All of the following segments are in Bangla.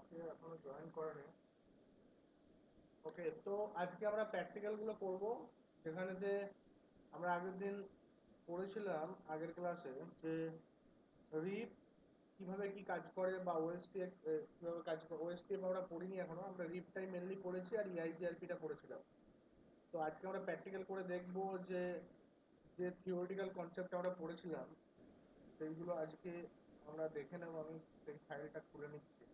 কে এখনো জয়েন করেনি। ওকে, তো আজকে আমরা প্র্যাকটিক্যাল গুলো করব, যেখানেতে আমরা আগের দিন পড়েছিলাম আগের ক্লাসে যে রিপ কিভাবে কি কাজ করে বা ওএসপি কিভাবে কাজ করে। ওএসপি আমরা পড়িনি এখনো, আমরা রিপটাই মেনলি পড়েছি আর ইআইজিআরপিটা পড়েছিলাম। তো আজকে আমরা প্র্যাকটিক্যাল করে দেখব যে যে থিওরিটিক্যাল কনসেপ্ট আমরা পড়েছিলাম সেইগুলো আজকে আমরা দেখে নেব। আমি সেই ফাইলটা খুলে নিচ্ছি।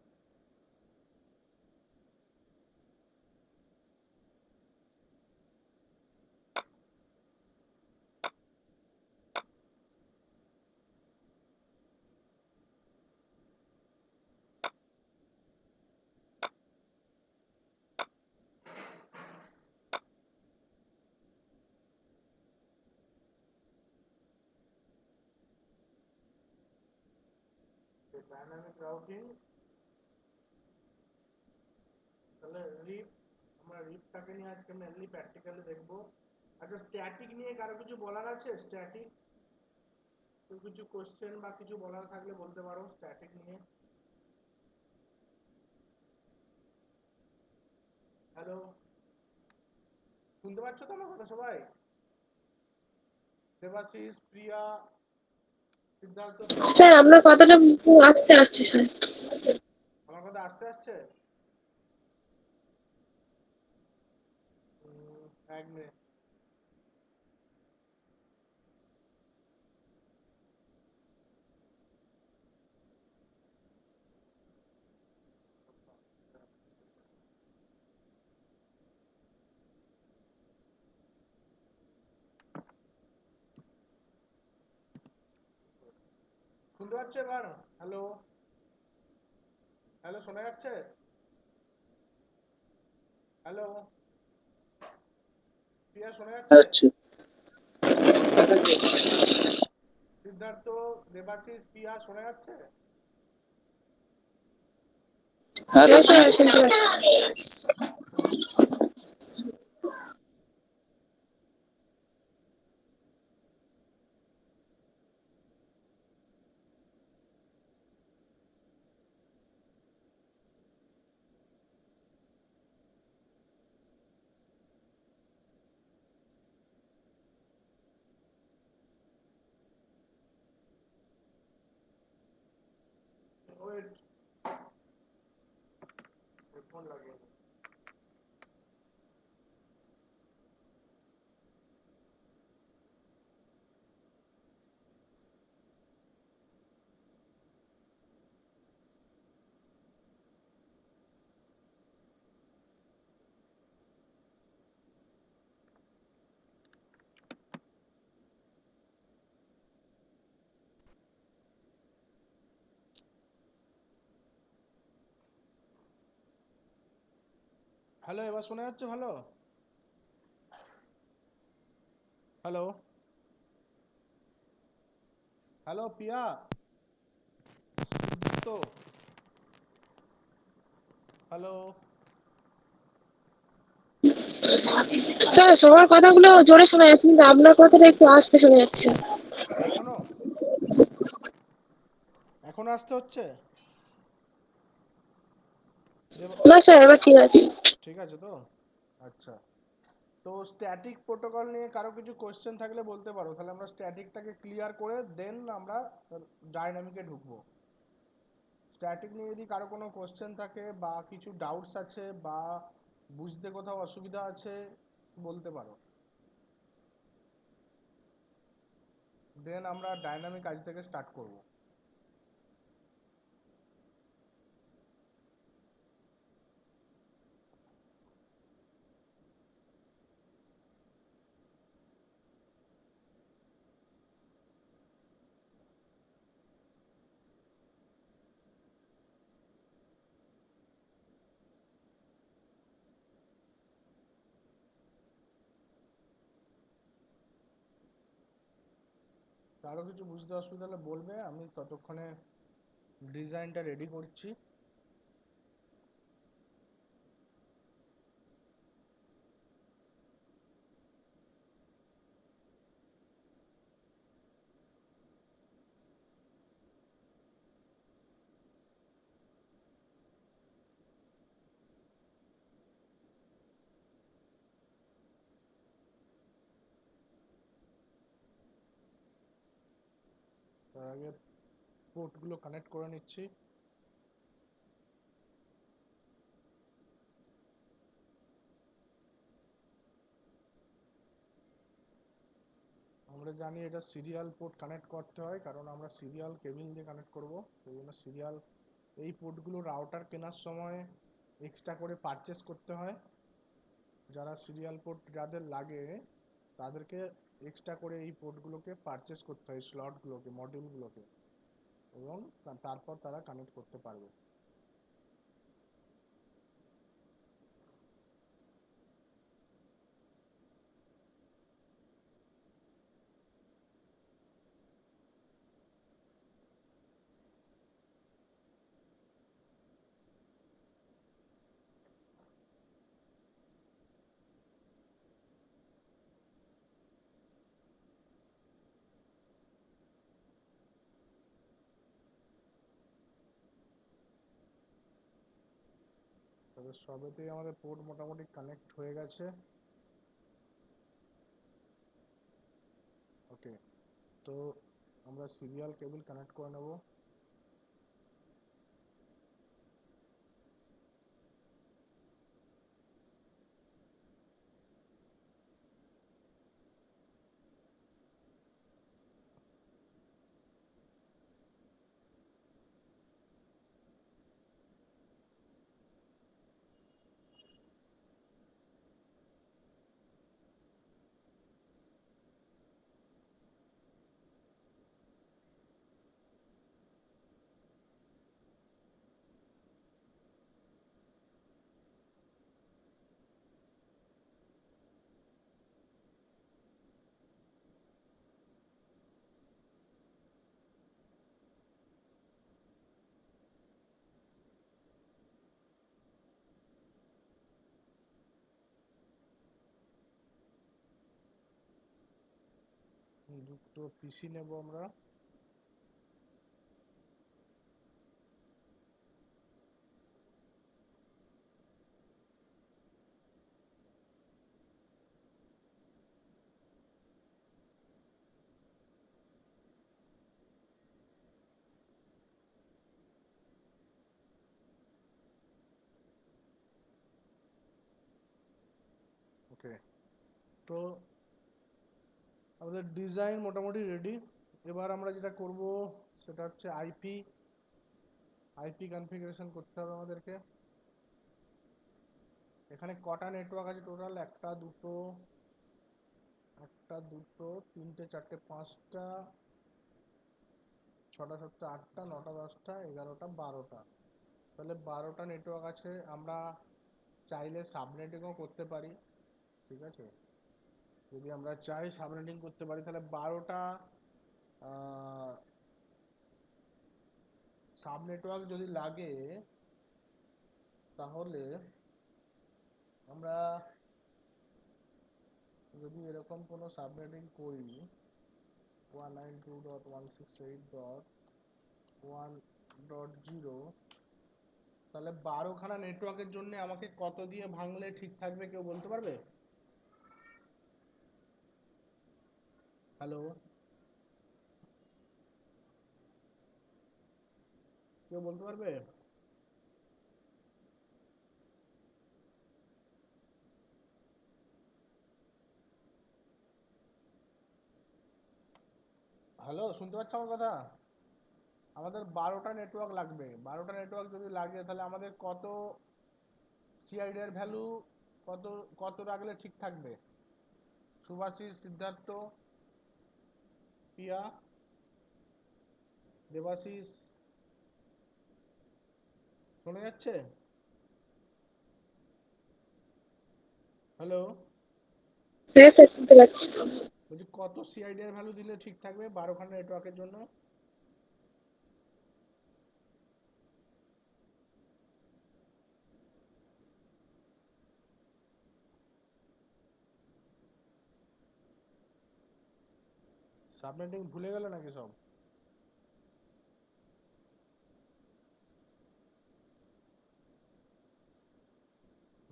ডাইনামিক রাউটিং, তাহলে রিপ, আমরা রিপটাকে নিয়ে আজকে মেনলি প্র্যাকটিক্যালি দেখবো। আচ্ছা, স্ট্যাটিক নিয়ে কারো কিছু বলার আছে? স্ট্যাটিক কিছু কোশ্চেন বা কিছু বলার থাকলে বলতে পারো স্ট্যাটিক নিয়ে। হ্যালো, শুনতে পাচ্ছ তো আমার কথা সবাই? দেবাশিস, প্রিয়া, সিদ্ধার্থ, স্যার আপনার কথাটা আস্তে আসছে স্যার। আমার কথা আস্তে আসছে? এক মিনিট। শুনতে পাচ্ছ এবার? হ্যালো, হ্যালো, শোনা যাচ্ছে? হ্যালো, প্রিয়া শোনা যাচ্ছে? আচ্ছা, সিদ্ধার্থ, দেবাশিস, প্রিয়া শোনা যাচ্ছে? হ্যাঁ হ্যাঁ স্যার স্যার শুনতে শুনতে ওয়েট, হেডফোন লাগিয়ে নি। হ্যালো, এবার শোনা যাচ্ছে ভালো? হ্যালো, হ্যালো প্রিয়া, সিদ্ধার্থ, হ্যালো। স্যার সবার কথাগুলো জোরে শোনা যাচ্ছে কিন্তু আপনার কথাটা একটু আস্তে শোনা যাচ্ছে। এখনো এখনো আসতে হচ্ছে? না স্যার এবার ঠিক আছে। ঠিক আছে তো? আচ্ছা, তো স্ট্যাটিক প্রোটোকল নিয়ে কারো কিছু কোশ্চেন থাকলে বলতে পারো, তাহলে আমরা স্ট্যাটিকটাকে ক্লিয়ার করে দেন আমরা ডাইনামিকে ঢুকবো। স্ট্যাটিক নিয়ে যদি কারো কোনো কোশ্চেন থাকে বা কিছু ডাউটস আছে বা বুঝতে কোথাও অসুবিধা আছে বলতে পারো, দেন আমরা ডাইনামিক আজ থেকে স্টার্ট করব। কারো কিছু বুঝতে অসুবিধা হলে বলবে, আমি ততক্ষণে ডিজাইনটা রেডি করছি। আগে পোর্টগুলো কানেক্ট করে নিচ্ছি। আমরা জানি এটা সিরিয়াল পোর্ট কানেক্ট করতে হয়, কারণ আমরা সিরিয়াল কেবিল দিয়ে কানেক্ট করব। সেই জন্য সিরিয়াল এই পোর্টগুলো রাউটার কেনার সময় এক্সট্রা করে পারচেস করতে হয়। যারা সিরিয়াল পোর্ট যাদের লাগে তাদেরকে এক্সট্রা করে এই পোর্টগুলোকে পারচেস করতে হয়, স্লটগুলোকে, মডিউলগুলোকে, এবং তারপর তারা কানেক্ট করতে পারবে। তবে সবেতেই আমাদের পোর্ট মোটামুটি কানেক্ট হয়ে গেছে। ওকে, তো আমরা সিরিয়াল কেবল কানেক্ট করে নেব। দুটো পিসি নেব আমরা। ওকে, তো আমাদের ডিজাইন মোটামুটি রেডি। এবার আমরা যেটা করব সেটা হচ্ছে আইপি কনফিগারেশন করতে হবে আমাদেরকে। এখানে কটা নেটওয়ার্ক আছে টোটাল? একটা দুটো তিনটে চারটে পাঁচটা ছটা সাতটা আটটা নটা দশটা 11টা 12টা, তাহলে 12টা নেটওয়ার্ক আছে। আমরা চাইলে সাবনেটিংও করতে পারি, ঠিক আছে? যদি আমরা চাই সাবনেটিং করতে পারি, তাহলে 12টা সাব নেটওয়ার্ক যদি লাগে, তাহলে আমরা যদি এরকম কোনো সাবনেটিং করি 192.168.1.0, তাহলে 12খানা নেটওয়ার্কের জন্য আমাকে কত দিয়ে ভাঙলে ঠিক থাকবে, কেউ বলতে পারবে? হ্যালো, কেউ বলতে পারবে? হ্যালো, শুনতে পাচ্ছ আমার কথা? আমাদের 12টা নেটওয়ার্ক লাগবে। 12টা নেটওয়ার্ক যদি লাগে, তাহলে আমাদের কত সিআইডি এর ভ্যালু কত কত রাখলে ঠিক থাকবে? সুভাষিস, সিদ্ধার্থ, পিয়া, দেবাশিস, শোনা যাচ্ছে? হ্যালো, হ্যাঁ স্যার, শুনতে পাচ্ছি। বলছি কত সিআইডি এর ভ্যালু দিলে ঠিক থাকবে 12খানা নেটওয়ার্কের জন্য? সাবনেটিং ভুলে গেল নাকি সব?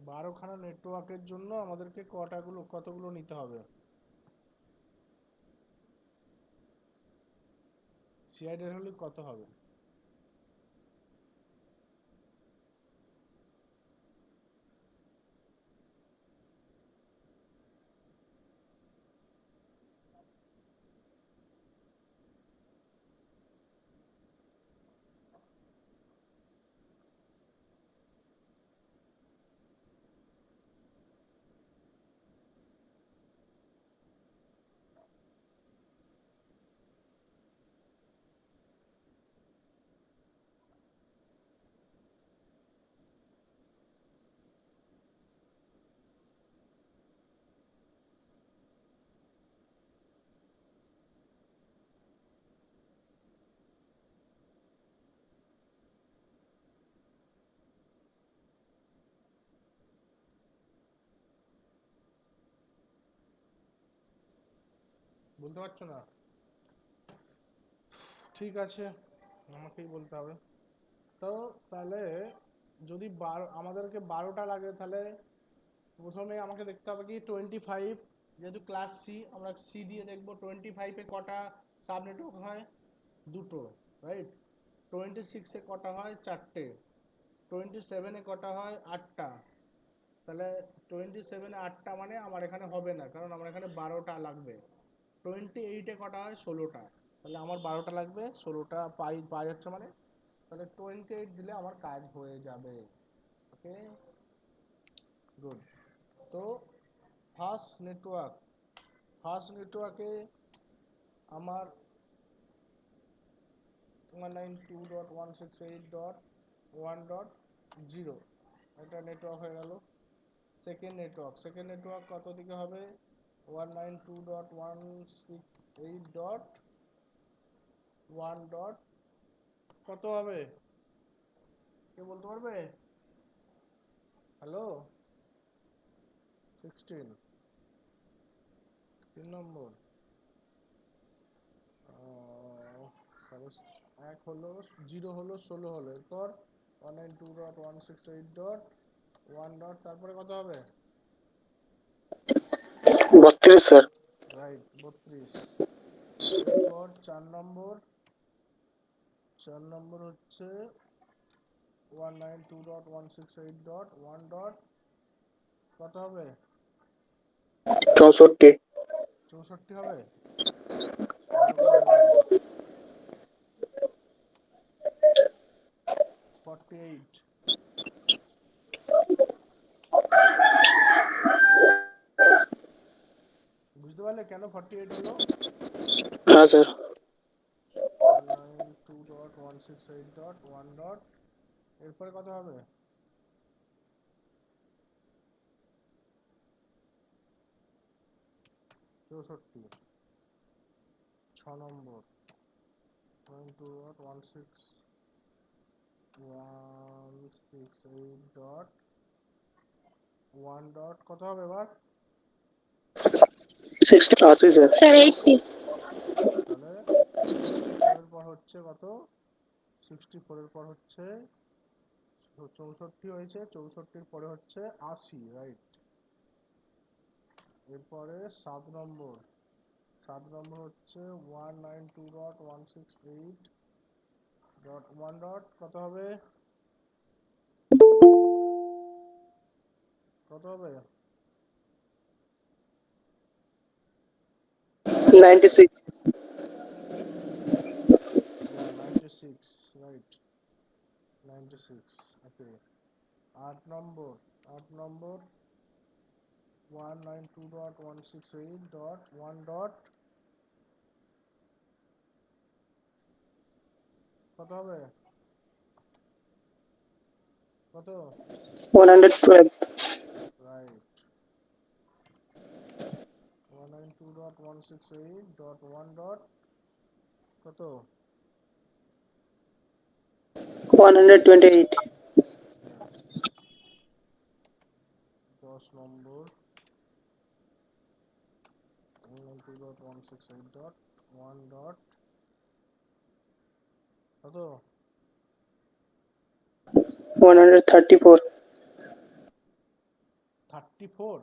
বারোখানা নেটওয়ার্কের জন্য আমাদেরকে কতগুলো নিতে হবে? সিআইডি হলে কত হবে? বলতে পারছো না? ঠিক আছে, আমাকেই বলতে হবে। তো তাহলে যদি আমাদেরকে 12টা লাগে, তাহলে প্রথমে আমাকে দেখতে হবে কি 25, যেহেতু ক্লাস সি, আমরা সি দিয়ে দেখবো 25-এ কটা সাব নেটওয়ার্ক হয়? দুটো, রাইট? 26-এ কটা হয়? চারটে। 27-এ কটা হয়? 8টা। তাহলে 27-এ 8টা মানে আমার এখানে হবে না, কারণ আমার এখানে 12টা লাগবে। 28-এ কটা হয়? 16টা। তাহলে আমার 12টা লাগবে, 16টা পাওয়া যাচ্ছে মানে, তাহলে 28 দিলে আমার কাজ হয়ে যাবে। ওকে, গুড। তো ফার্স্ট নেটওয়ার্কে আমার 192.168.1.0 এটা নেটওয়ার্ক হয়ে গেল। সেকেন্ড নেটওয়ার্ক কত দিকে হবে? 192.168.1. কত হবে? কে বলতে পারবে? হ্যালো, 16, 3 নম্বর। এক হলো, 0 হলো, 16 হলো, এরপর 192.168.1. তারপরে কত হবে? 32 স্যার। রাইট, 32। এরপর 4 নম্বর হচ্ছে 192.168.1. কত হবে? 64। 64 হবে? ভালো করে ভেবে নাও। 48। বুঝতে পারলে কেন 48 হলো? হ্যাঁ স্যার। 192.168.1. এরপরে কত হবে? 64। 6 নম্বর 192.168.1. কত হবে এবার? 80 স্যার। স্যার 80। তাহলে 64 এর পর হচ্ছে কত? 64 এর পর হচ্ছে 64 হয়েছে, 64-র পরে হচ্ছে 80, রাইট? এরপরে 7 নম্বর হচ্ছে 192.168.1. কত হবে? কত হবে? 96। 96, রাইট, 96। ওকে। 8 নম্বর 192.168.1. কত হবে? কত? 112। রাইট, 192.168.1. কত? 128। Yes. 10 নম্বর 192.168.1. কত? 134। 34?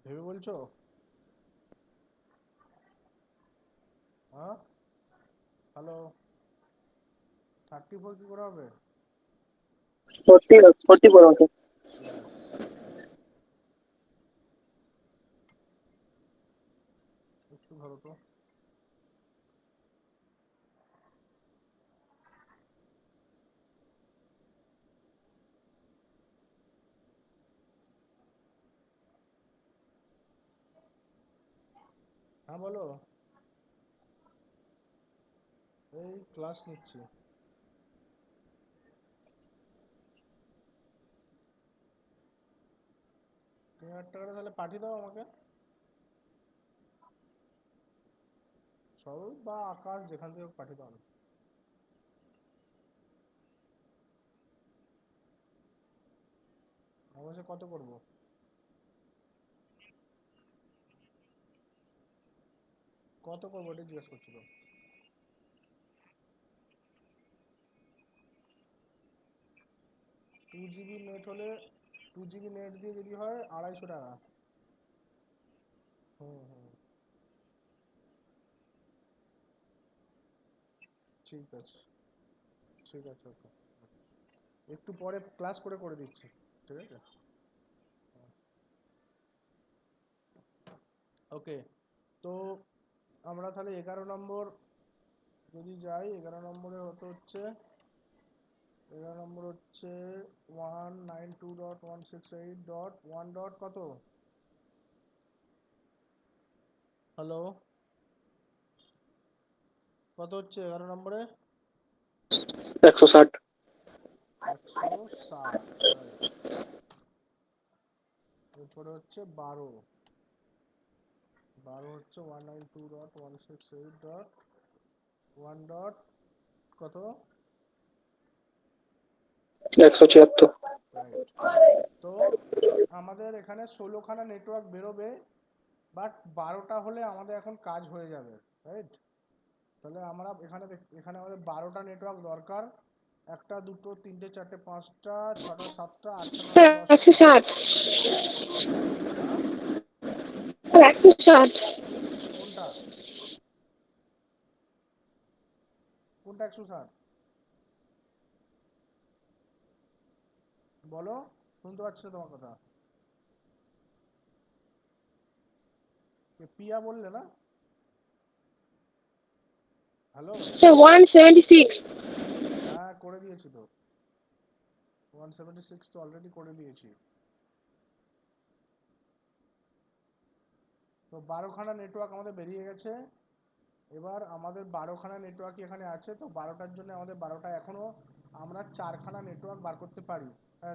ভেবে বলছো? হ্যাঁ, হ্যালো, 34 কি করে হবে? 44 আমাকে। ইয়েস, একটু ধরো তো। হ্যাঁ বলো। এই ক্লাস নিচ্ছি। তুমি 1000 টাকাটা তাহলে পাঠিয়ে দাও আমাকে। সরল বা আকাশ যেখান থেকে হোক পাঠিয়ে দাও। অবশ্যই কত করবো? কত করবো এটা জিজ্ঞেস করছিল। 2 GB নেট হলে, 2 GB নেট দিয়ে যদি হয় 250 টাকা। হুম হুম, ঠিক আছে, ঠিক আছে, ওকে। একটু পরে ক্লাস করে করে দিচ্ছি, ঠিক আছে। ওকে, তো আমরা তাহলে 11 নম্বর যদি যাই, 11 নম্বরে হচ্ছে 192.168.1 ডট কত? হ্যালো, কত হচ্ছে 11 নম্বরে? 160। 160, রাইট। এরপরে হচ্ছে 12, 12 হচ্ছে 192.168.1 ডট কত? 176। রাইট। তো আমাদের এখানে 16খানা নেটওয়ার্ক বেরোবে, বাট 12টা হলে আমাদের এখন কাজ হয়ে যাবে, রাইট। তাহলে আমরা এখানে আমাদের 12টা নেটওয়ার্ক দরকার। 1টা 2টো 3টে 4টে 5টা 6টা 7টা 8টা 9টা স্যার 10টা। 160। হ্যাঁ, স্যার 160। কোনটা? কোনটা 160? বলো, শুনতে পাচ্ছি না তোমার কথা। পিয়া বললে না? হ্যালো। স্যার 176। হ্যাঁ, করে দিয়েছি তো। 176 তো অলরেডি করে দিয়েছি। তো 12খানা নেটওয়ার্ক আমাদের বেরিয়ে গেছে। এবার আমাদের 12খানা নেটওয়ার্ক এখানে আছে, তো 12টার জন্য আমাদের 12টা এখনো আমরা 4খানা নেটওয়ার্ক বার করতে পারি।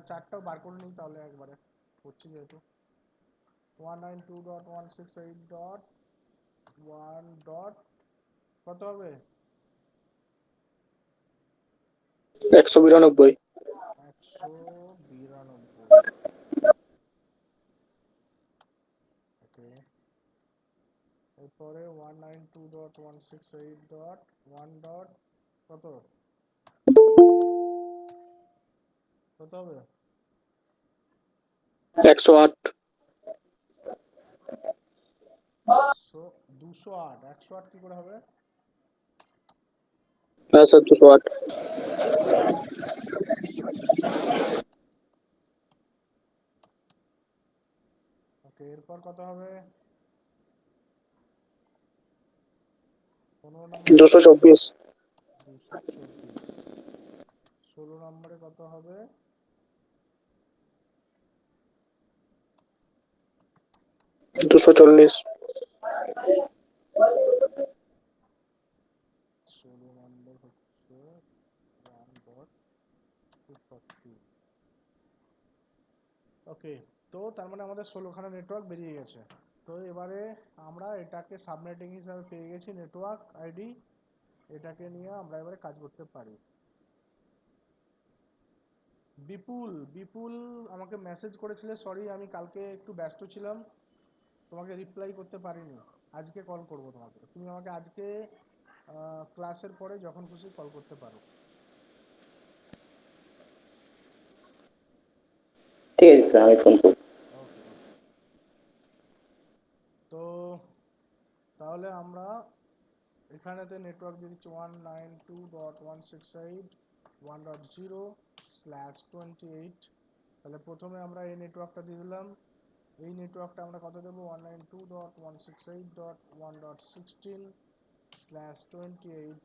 4টাও বার করে নিই তাহলে একবারে, করছি যেহেতু। 192.168.1 ডট কত হবে? 192। 192। ওকে, এরপরে 192.168.1 ডট কত? কত হবে? 108। 208। 108 কি করে হবে? হ্যাঁ স্যার, 208। ওকে, এরপর কত হবে? 15 নম্বরে কত হবে? 224। 224। 16 নম্বরে কত হবে? 240। 16 নম্বর হচ্ছে 1.240। ওকে, তো তার মানে আমাদের 16খানা নেটওয়ার্ক বেরিয়ে গেছে। তো এবারে আমরা এটাকে সাবনেটিং হিসাবে পেয়ে গেছি নেটওয়ার্ক আইডি। এটাকে নিয়ে আমরা এবারে কাজ করতে পারি। বিপুল, বিপুল আমাকে মেসেজ করেছিলে, সরি আমি কালকে একটু ব্যস্ত ছিলাম, তোমাকে রিপ্লাই করতে পারিনি। আজকে কল করব তোমাকে, তুমি আমাকে আজকে ক্লাসের পরে যখন খুশি কল করতে পারো। ঠিক আছে স্যার, আমি ফোন করব। ওকে ওকে। তো তাহলে আমরা এখানেতে নেটওয়ার্ক দিয়ে দিচ্ছি 192.168.1.0/28। তাহলে প্রথমে আমরা এই নেটওয়ার্কটা দিয়ে দিলাম। এই নেটওয়ার্কটা আমরা কত দেবো? 192.168.1.16/28।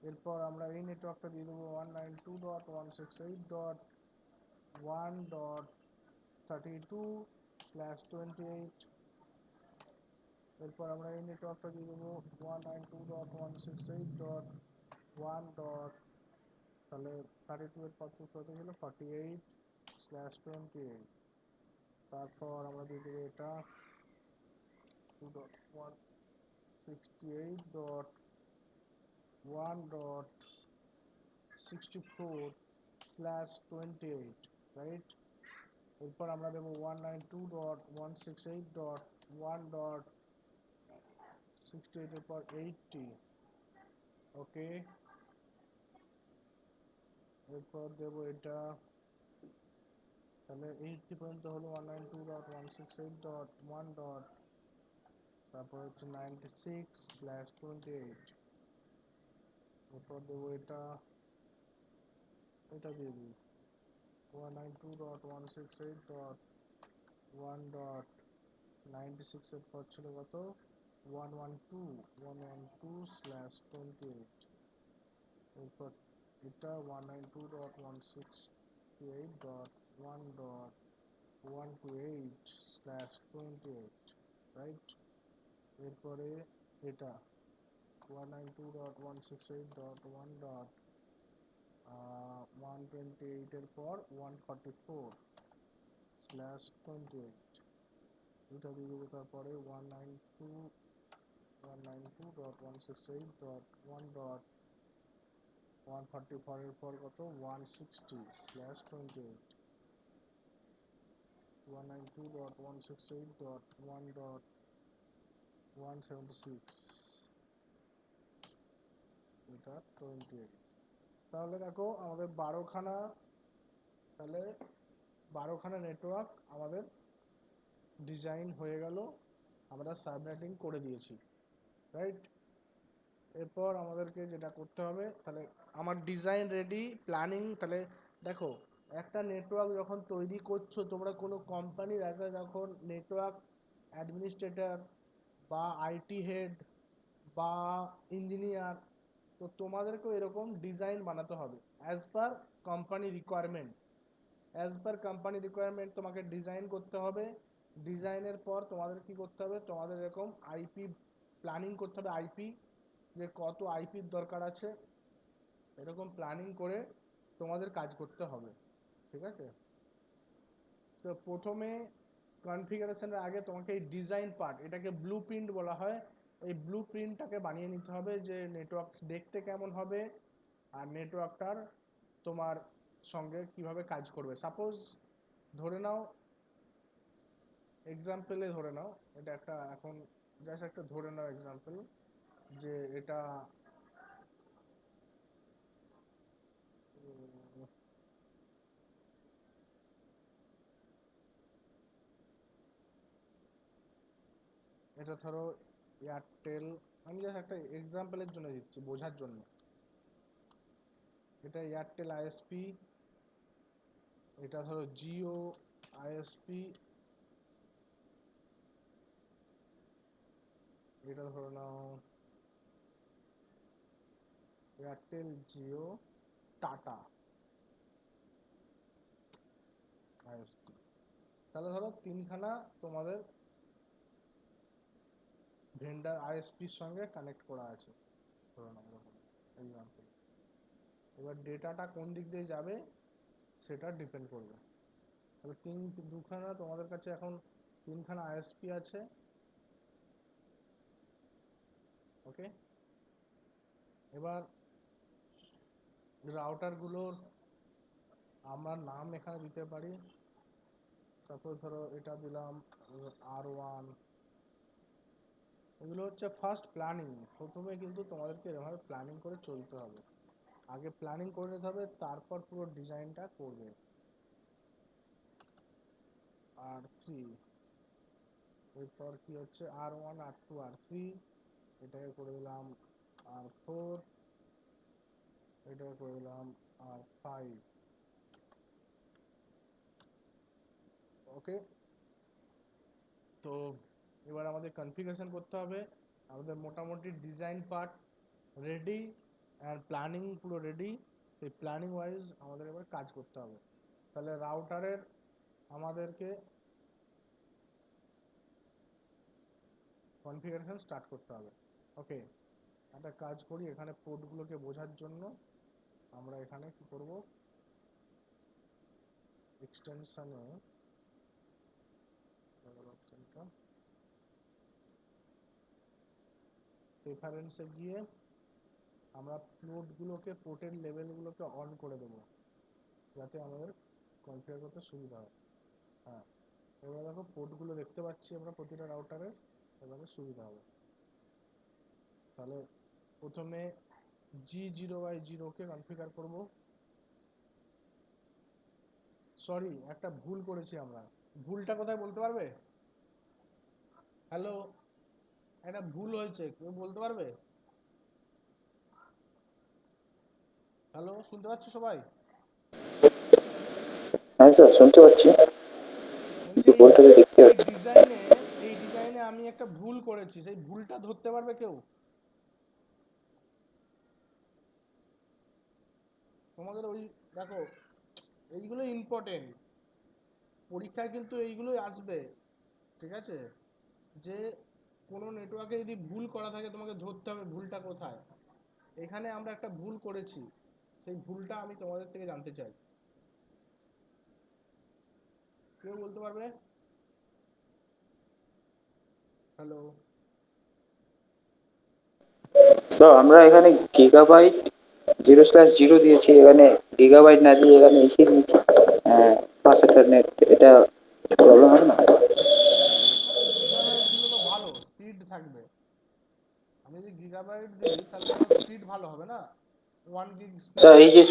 এরপর আমরা এই নেটওয়ার্কটা দিয়ে দেবো 192.168.1.32/28। এরপর আমরা এই নেটওয়ার্কটা দিয়ে দেবো 192.168.1. তাহলে 32 এর পর কত ছিল? 48/28। তারপর আমরা দিয়ে দেবো এটা 2.168.1.64/28, রাইট? এরপর আমরা দেবো 192.168.1.68 এর পর 80। ওকে, এরপর দেবো এটা, তাহলে 80 পর্যন্ত হলো 192.168.1. তারপর হচ্ছে 96/28। এরপর দেবো এটা দিয়ে দিই 192.168.1.96 এর পর ছিল কত? 112/28। এরপর এটা 192.168.1.128/28, রাইট? এরপরে এটা 192.168.1.128 এর পর 144/28। এটা দিয়ে দেবো। তারপরে 192.168.1.144 এর পর কত? 160/28। 192.168.1.176, এটা 28। তাহলে দেখো আমাদের 12খানা, তাহলে 12খানা নেটওয়ার্ক আমাদের ডিজাইন হয়ে গেল, আমরা সাবনেটিং করে দিয়েছি, রাইট? এরপর আমাদেরকে যেটা করতে হবে, তাহলে আমার ডিজাইন রেডি, প্ল্যানিং। তাহলে দেখো, একটা নেটওয়ার্ক যখন তৈরি করছো তোমরা, কোনো কোম্পানির যখন নেটওয়ার্ক অ্যাডমিনিস্ট্রেটর বা আইটি হেড বা ইঞ্জিনিয়ার, তো তোমাদেরকেও এরকম ডিজাইন বানাতে হবে অ্যাজ পার কোম্পানি রিকোয়ারমেন্ট। তোমাকে ডিজাইন করতে হবে। ডিজাইনের পর তোমাদের কি করতে হবে? তোমাদের এরকম আইপি প্ল্যানিং করতে হবে, আইপি যে কত আইপির দরকার আছে, এরকম প্ল্যানিং করে তোমাদের কাজ করতে হবে, ঠিক আছে? তো প্রথমে কনফিগারেশনের আগে তোমাকে এই ডিজাইন পার্ট, এটাকে ব্লু প্রিন্ট বলা হয়, এই ব্লু প্রিন্টটাকে বানিয়ে নিতে হবে যে নেটওয়ার্ক দেখতে কেমন হবে আর নেটওয়ার্কটার তোমার সঙ্গে কিভাবে কাজ করবে। সাপোজ ধরে নাও, এক্সাম্পলে ধরে নাও, এটা একটা এখন জাস্ট একটা ধরে নাও এক্সাম্পল, যে এটা এটা ধরো এয়ারটেল, আমি জাস্ট একটা এক্সাম্পলের জন্য দিচ্ছি বোঝার জন্য। এটা এয়ারটেল আইএসপি, এটা ধরো জিও আইএসপি, এটা ধরো নাও এয়ারটেল, জিও, টাটা আইএসপি। তাহলে ধরো তিনখানা তোমাদের ভেন্ডার আইএসপির সঙ্গে কানেক্ট করা আছে, ধরো নাও এরকম এক্সাম্পল। এবার ডেটাটা কোন দিক দিয়ে যাবে সেটা ডিপেন্ড করবে। তাহলে দুখানা তোমাদের কাছে এখন তিনখানা আইএসপি আছে, ওকে? এবার রাউটারগুলোর আমরা নাম এখানে দিতে পারি। সাপোজ ধরো এটা দিলাম R1। এগুলো হচ্ছে ফার্স্ট প্ল্যানিং। প্রথমে কিন্তু তোমাদেরকে এভাবে প্ল্যানিং করে চলতে হবে, আগে প্ল্যানিং করে নিতে হবে, তারপর পুরো ডিজাইনটা করবে। R3, এরপর কি হচ্ছে R1, R2, R3, এটাকে করে দিলাম R4, এটা করে দিলাম R5। ওকে, তো এবার আমাদের কনফিগারেশন করতে হবে। আমাদের মোটামুটি design part ready are planning পুরো রেডি। সেই প্ল্যানিং ওয়াইজ আমাদের এবার কাজ করতে হবে। তাহলে রাউটারের আমাদেরকে কনফিগারেশন স্টার্ট করতে হবে। ওকে, একটা কাজ করি, এখানে পোর্টগুলোকে বোঝার জন্য আমরা এখানে কি করব, এক্সটেনশনে প্রেফারেন্সে গিয়ে আমরা পোর্টের লেভেলগুলোকে অন করে দেবো, যাতে আমাদের কনফিগার করতে সুবিধা হয়। হ্যাঁ, এবার দেখো পোর্টগুলো দেখতে পাচ্ছি আমরা প্রতিটা রাউটারে, এবারে সুবিধা হবে। তাহলে প্রথমে G0/0 কে কনফিগার করব। সরি, একটা ভুল করেছি আমরা। ভুলটা কোথায় বলতে পারবে? হ্যালো, একটা ভুল হয়েছে, কেউ বলতে পারবে? হ্যালো, শুনতে পাচ্ছ সবাই? হ্যাঁ স্যার, শুনতে পাচ্ছি। বলছি ভুলটাকে দেখতে এই পাচ্ছি। ডিজাইনে এই ডিজাইনে আমি একটা ভুল করেছি, সেই ভুলটা ধরতে পারবে কেউ? তোমাদের ওই দেখো, এইগুলো ইম্পর্টেন্ট, পরীক্ষায় কিন্তু এইগুলোই আসবে, ঠিক আছে? যে কোনো নেটওয়ার্কে যদি ভুল করা থাকে তোমাকে ধরতে হবে ভুলটা কোথায়। এখানে আমরা একটা ভুল করেছি, সেই ভুলটা আমি তোমাদের থেকে জানতে চাই, কেউ বলতে পারবে? হ্যালো, স্যার, আমরা এখানে গিগাবাইট 0/0 দিয়েছি, এখানে গিগাবাইট না দিয়ে এখানে এসে দিয়েছি 5 নেট। এটা প্রবলেম হবে না? গিগাবাইট দিলে তো ভালো স্পিড থাকবে। আমি যদি গিগাবাইট দিই তাহলে তো স্পিড ভালো হবে না, 1 গিগ স্পিড স্যার, এই হবে। যে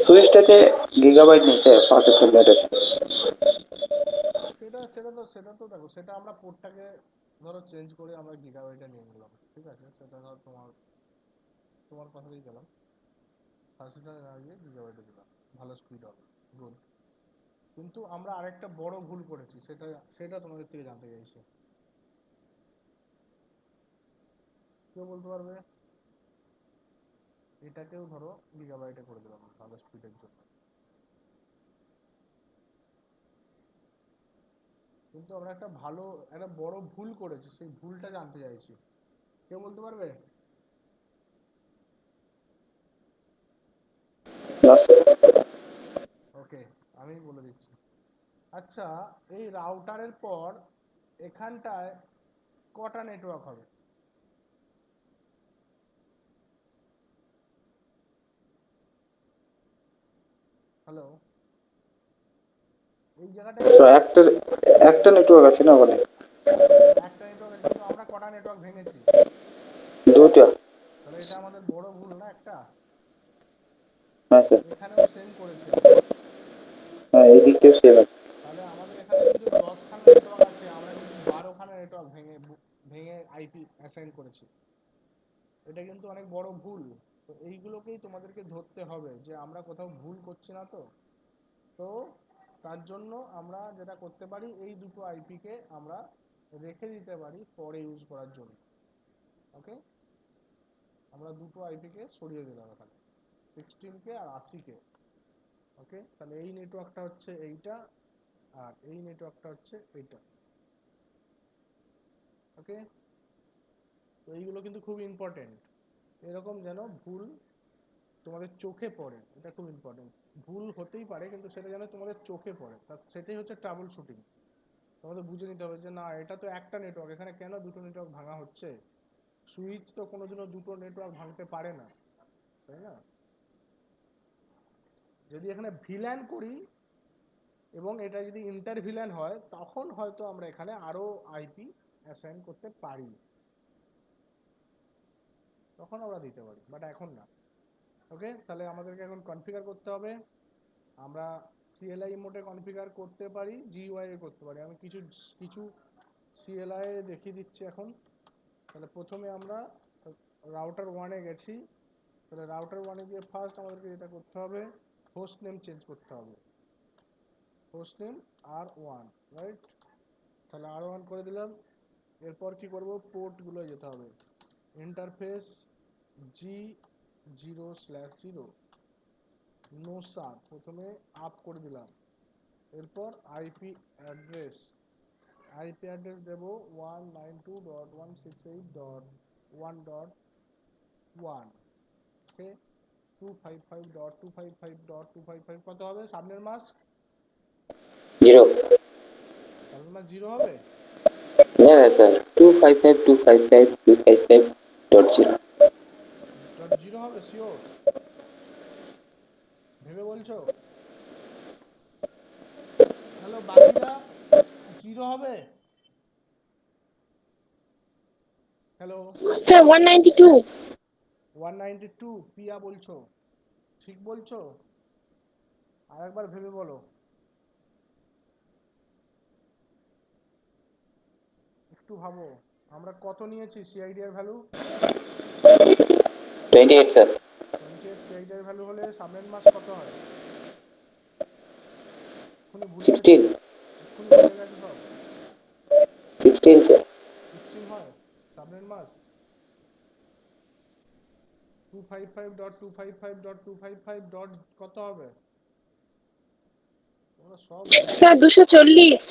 সুইচটাতে গিগাবাইট নেই স্যার, 5 নেট আছে। সেটা তো দেখো, সেটা আমরা পোর্টটাকে ধরো চেঞ্জ করে আমরা গিগাবাইটে নিয়ে নিলাম, ঠিক আছে? সেটা ধর তোমার তোমার কথাতেই গেলাম, 80টা না গিয়ে গিগাবাইটে দিলাম, ভালো স্পিড হবে, গুড। কিন্তু আমরা আরেকটা বড় ভুল করেছি, সেটা সেটা তোমাদের থেকে জানতে চাইছি, কেউ বলতে পারবে? এটাকেও ধরো গিগাবাইটে করে দিলাম ভালো স্পিডের জন্য, কিন্তু আমরা একটা বড় ভুল করেছি, সেই ভুলটা জানতে চাইছি, কেউ বলতে পারবে? না স্যার। ওকে, আমি বলে দিচ্ছি। আচ্ছা, এই রাউটারের পর এখানটায় কটা নেটওয়ার্ক হবে? হ্যালো, এই জায়গাটায় স্যার, একটা নেটওয়ার্ক আছে না ওখানে? একটা নেটওয়ার্ক আছে, কিন্তু আমরা কটা নেটওয়ার্ক ভেঙেছি? 2টা। তাহলে এটা আমাদের বড় ভুল না একটা? হ্যাঁ স্যার। এখানেও সেম করেছি আমরা। হ্যাঁ, এই দিকটাও সেম আছে। তাহলে আমাদের এখানে কিন্তু 10খানা নেটওয়ার্ক আছে, আমরা কিন্তু 12খানা নেটওয়ার্ক ভেঙে ভেঙে আইপি অ্যাসাইন করেছি। এটা কিন্তু অনেক বড় ভুল। তো এইগুলোকেই তোমাদেরকে ধরতে হবে যে আমরা কোথাও ভুল করছি না তো। তো তার জন্য আমরা যেটা করতে পারি, এই দুটো আইপিকে আমরা রেখে দিতে পারি পরে ইউজ করার জন্য। ওকে, আমরা দুটো আইপিকে সরিয়ে দিলাম এখানে, 16 কে আর 80 কে। ওকে, তাহলে এই নেটওয়ার্কটা হচ্ছে এইটা, আর এই নেটওয়ার্কটা হচ্ছে এইটা। ওকে, তো এইগুলো কিন্তু খুব ইম্পর্টেন্ট, এরকম যেন ভুল তোমাদের চোখে পড়ে, এটা খুব ইম্পর্টেন্ট। ভুল হতেই পারে, কিন্তু সেটা যেন তোমাদের চোখে পড়ে, সেটাই হচ্ছে ট্রাবল শুটিং। তোমাদের বুঝে নিতে হবে যে না, এটা তো একটা নেটওয়ার্ক, এখানে কেন দুটো নেটওয়ার্ক ভাঙা হচ্ছে? সুইচ তো কোনোদিনও দুটো নেটওয়ার্ক ভাঙতে পারে না, তাই না? যদি এখানে ভিল্যান করি এবং এটা যদি ইন্টার ভিল্যান হয়, তখন হয়তো আমরা এখানে আরো আইপি অ্যাসাইন করতে পারি, তখন আমরা দিতে পারি, বাট এখন না। ওকে, তাহলে আমাদেরকে এখন কনফিগার করতে হবে। আমরা সিএলআই মোডে কনফিগার করতে পারি, জিইউআই এ করতে পারি। আমি কিছু কিছু সিএলআই দেখিয়ে দিচ্ছি এখন। তাহলে প্রথমে আমরা রাউটার ওয়ানে গেছি, তাহলে রাউটার ওয়ানে গিয়ে ফার্স্ট আমাদেরকে যেটা করতে হবে, হোস্ট নেম চেঞ্জ করতে হবে। Host name R1, right? তাহলে R1 করে দিলাম। এরপর কি করব, পোর্টগুলো যেতে হবে। ইন্টারফেস G0/0 নো সার, প্রথমে আপ করে দিলাম। এরপর আইপি অ্যাড্রেস দেব 192.168.1.1, ওকে। 255.255.255 কত হবে সামনের মাস? 0। সামনের মাস 0 হবে? না স্যার, 255.255.255.0। ডট 0 হবে, শিওর? ভেবে বলছো? হ্যালো বাকিরা, 0 হবে? Hello, sir 192। 192 পিয়া বলছো? ঠিক বলছো? আরেকবার ভেবে বলো, একটু ভাবো। আমরা কত নিয়েছি সিআইডি এর ভ্যালু? 28 স্যার। 28 সিআইডি এর ভ্যালু হলে সামনের মাস কত হয়? এক্ষুনি ভুলে গেছো? 16। এক্ষুনি ভুলে গেছো সব? 16 স্যার। 16 হয় সামনের মাস। 255.255.255. কত হবে? তোমরা সব স্যার 240। ইয়েস,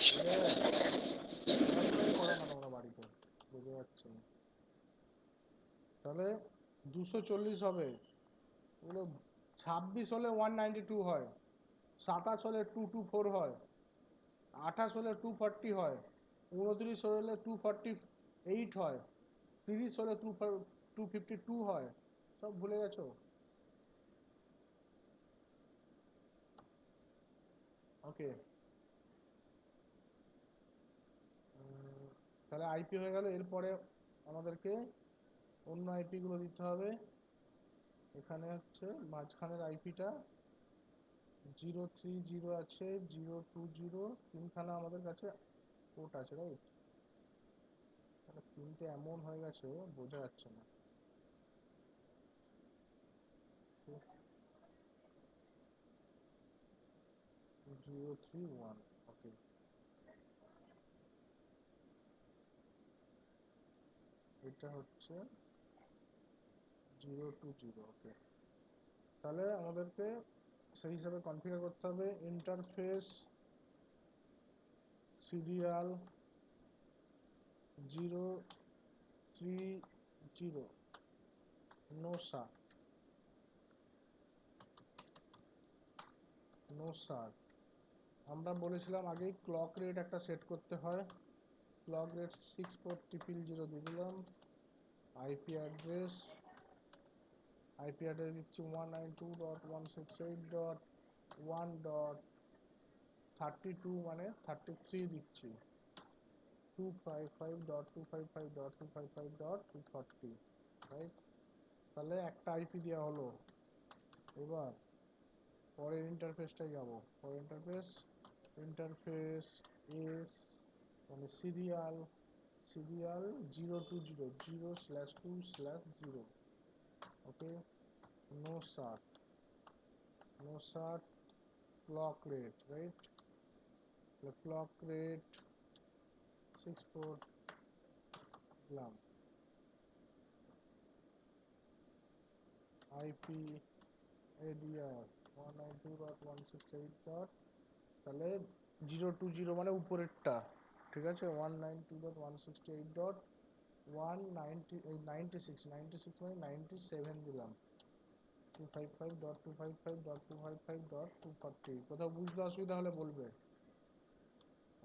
পড়াশোনাই করো না তোমরা বাড়িতে, বুঝে যাচ্ছে না। তাহলে 240 হবে। ওগুলো 26 হলে 192 হয়, 27 হলে 224 হয়, 28 হলে 240 হয়, 29 হলে 248 হয়, 30 হলে 252 হয়। সব ভুলে গেছো? ওকে, তাহলে আইপি হয়ে গেল। এরপরে আমাদেরকে অন্য আইপি গুলো দিতে হবে। এখানে হচ্ছে মাঝখানের আইপিটা 030 আছে, 020, তিনখানা আমাদের কাছে পোর্ট আছে, রাইট? তিনটে এমন হয়ে গেছে বোঝা যাচ্ছে না। 031, ওকে। এটা হচ্ছে 020, ওকে। তাহলে আমাদেরকে সেই হিসাবে কনফিগার করতে হবে। Interface serial 030 no sir. আমরা বলেছিলাম আগেই ক্লক রেট একটা সেট করতে হয়। ক্লক রেট 6400 দিয়ে দিলাম। আইপি অ্যাড্রেস দিচ্ছি 192.168.1.32, মানে 33 দিচ্ছি। 255.255.255.240, রাইট? তাহলে একটা আইপি দেওয়া হলো। এবার পরের ইন্টারফেসটাই যাব। পরের ইন্টারফেস এস, মানে serial 020 okay. No shut clock rate, right? Clock rate 64 দিলাম। IP ADR 192.168. তাহলে 020 মানে উপরেরটা, ঠিক আছে? 192.168.196 মানে 97 দিলাম। 255.255.255.240। কোথাও বুঝতে অসুবিধা হলে বলবে,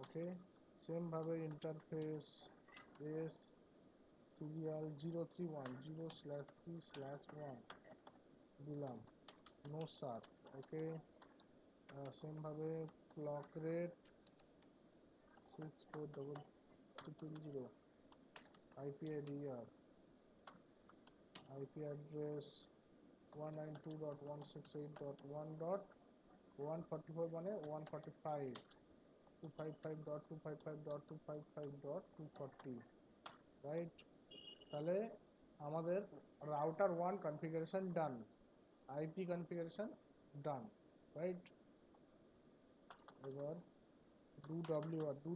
ওকে। সেম ভাবে ইন্টারফেস এস সিরিয়াল 031 0/3/1 দিলাম। নো সার, ওকে। সেম ভাবে ক্লক রেট 6400, আইপি অ্যাড্রেস 192.168.1.144 মানে 145, 255.255.255.240, রাইট? তাহলে আমাদের রাউটার 1 কনফিগারেশন ডান, আইপি কনফিগারেশন ডান, রাইট? এবার ডু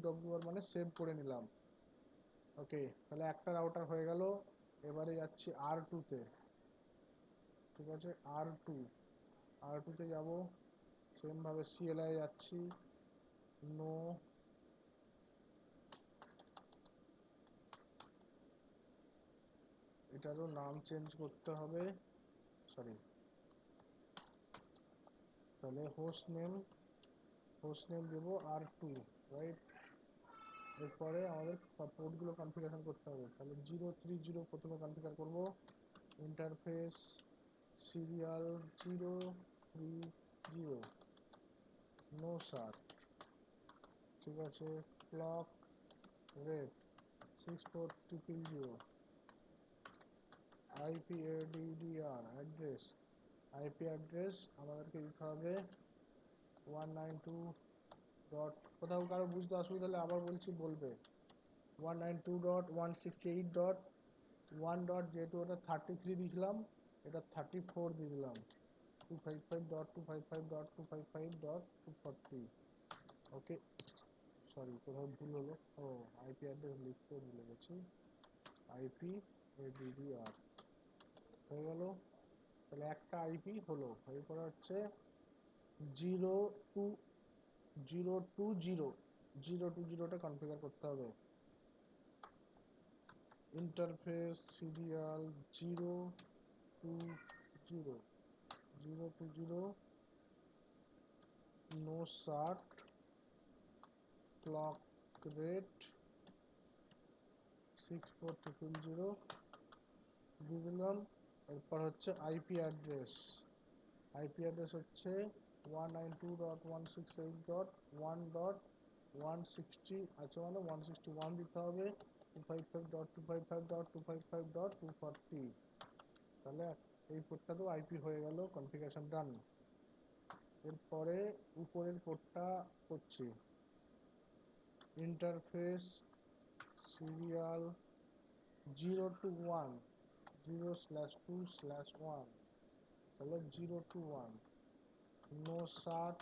ডব্লিউআর মানে সেভ করে নিলাম। ওকে, তাহলে একটা রাউটার হয়ে গেল। এবারে যাচ্ছি R2 তে, ঠিক আছে? আর টু তে যাব, সেম ভাবে CLI যাচ্ছি, নো, এটারও নাম চেঞ্জ করতে হবে, সরি, তাহলে হোস্ট নেম দেবো R2, রাইট? এরপরে আমাদের পোর্টগুলো কনফিগারেশন করতে হবে, তাহলে 030 প্রথমে কনফিগার করব, ইন্টারফেস সিরিয়াল 030, নো সার, ঠিক আছে? ক্লক রেট 64000, IPADDR অ্যাড্রেস আমাদেরকে দিতে হবে 192 ডট, কোথাও কারো বুঝতে অসুবিধা হলে আবার বলছি, বলবে। 192.168.1 ডট, যেহেতু ওটা 33 দিয়েছিলাম, এটা 34 দিয়ে দিলাম, 255.255.255.240। ওকে, সরি, কোথাও ভুল হলো, ও আইপি অ্যাড্রেস লিখতে ভুলে গেছি, IPADDR হয়ে গেল। তাহলে একটা আইপি হলো, এরপরে হচ্ছে 020টা কনফিগার করতে হবে, interface serial 020 no shut, clock rate 64000 দিয়ে দিলাম। এরপর হচ্ছে আইপি অ্যাড্রেস হচ্ছে 192.168.1.160, আছে মানে 161 দিতে হবে, 255.255.255.240। তাহলে এই পোর্টটাতেও আইপি হয়ে গেল, কনফিগারেশন ডান। এরপরে উপরের পোর্টটা করছি, ইন্টারফেস সিরিয়াল 021 0/2/1, তাহলে 021 নো সার্ট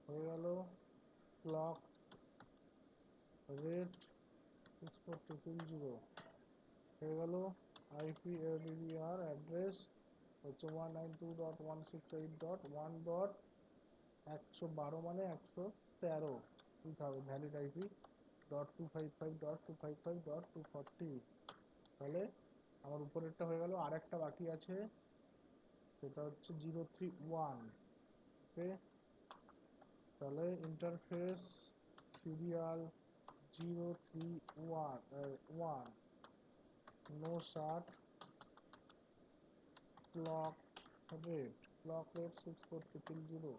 হয়ে গেল, ক্লক রেট 64000 হয়ে গেল, IPADDR অ্যাড্রেস হচ্ছে 192.168.1.112 মানে 113 দিতে হবে, ভ্যালিড আইপি .255.255.240। তাহলে আমার উপরেরটা হয়ে গেল, আর একটা বাকি আছে, সেটা হচ্ছে 031। ওকে, তাহলে interface serial 031 no shut, clock rate 64000,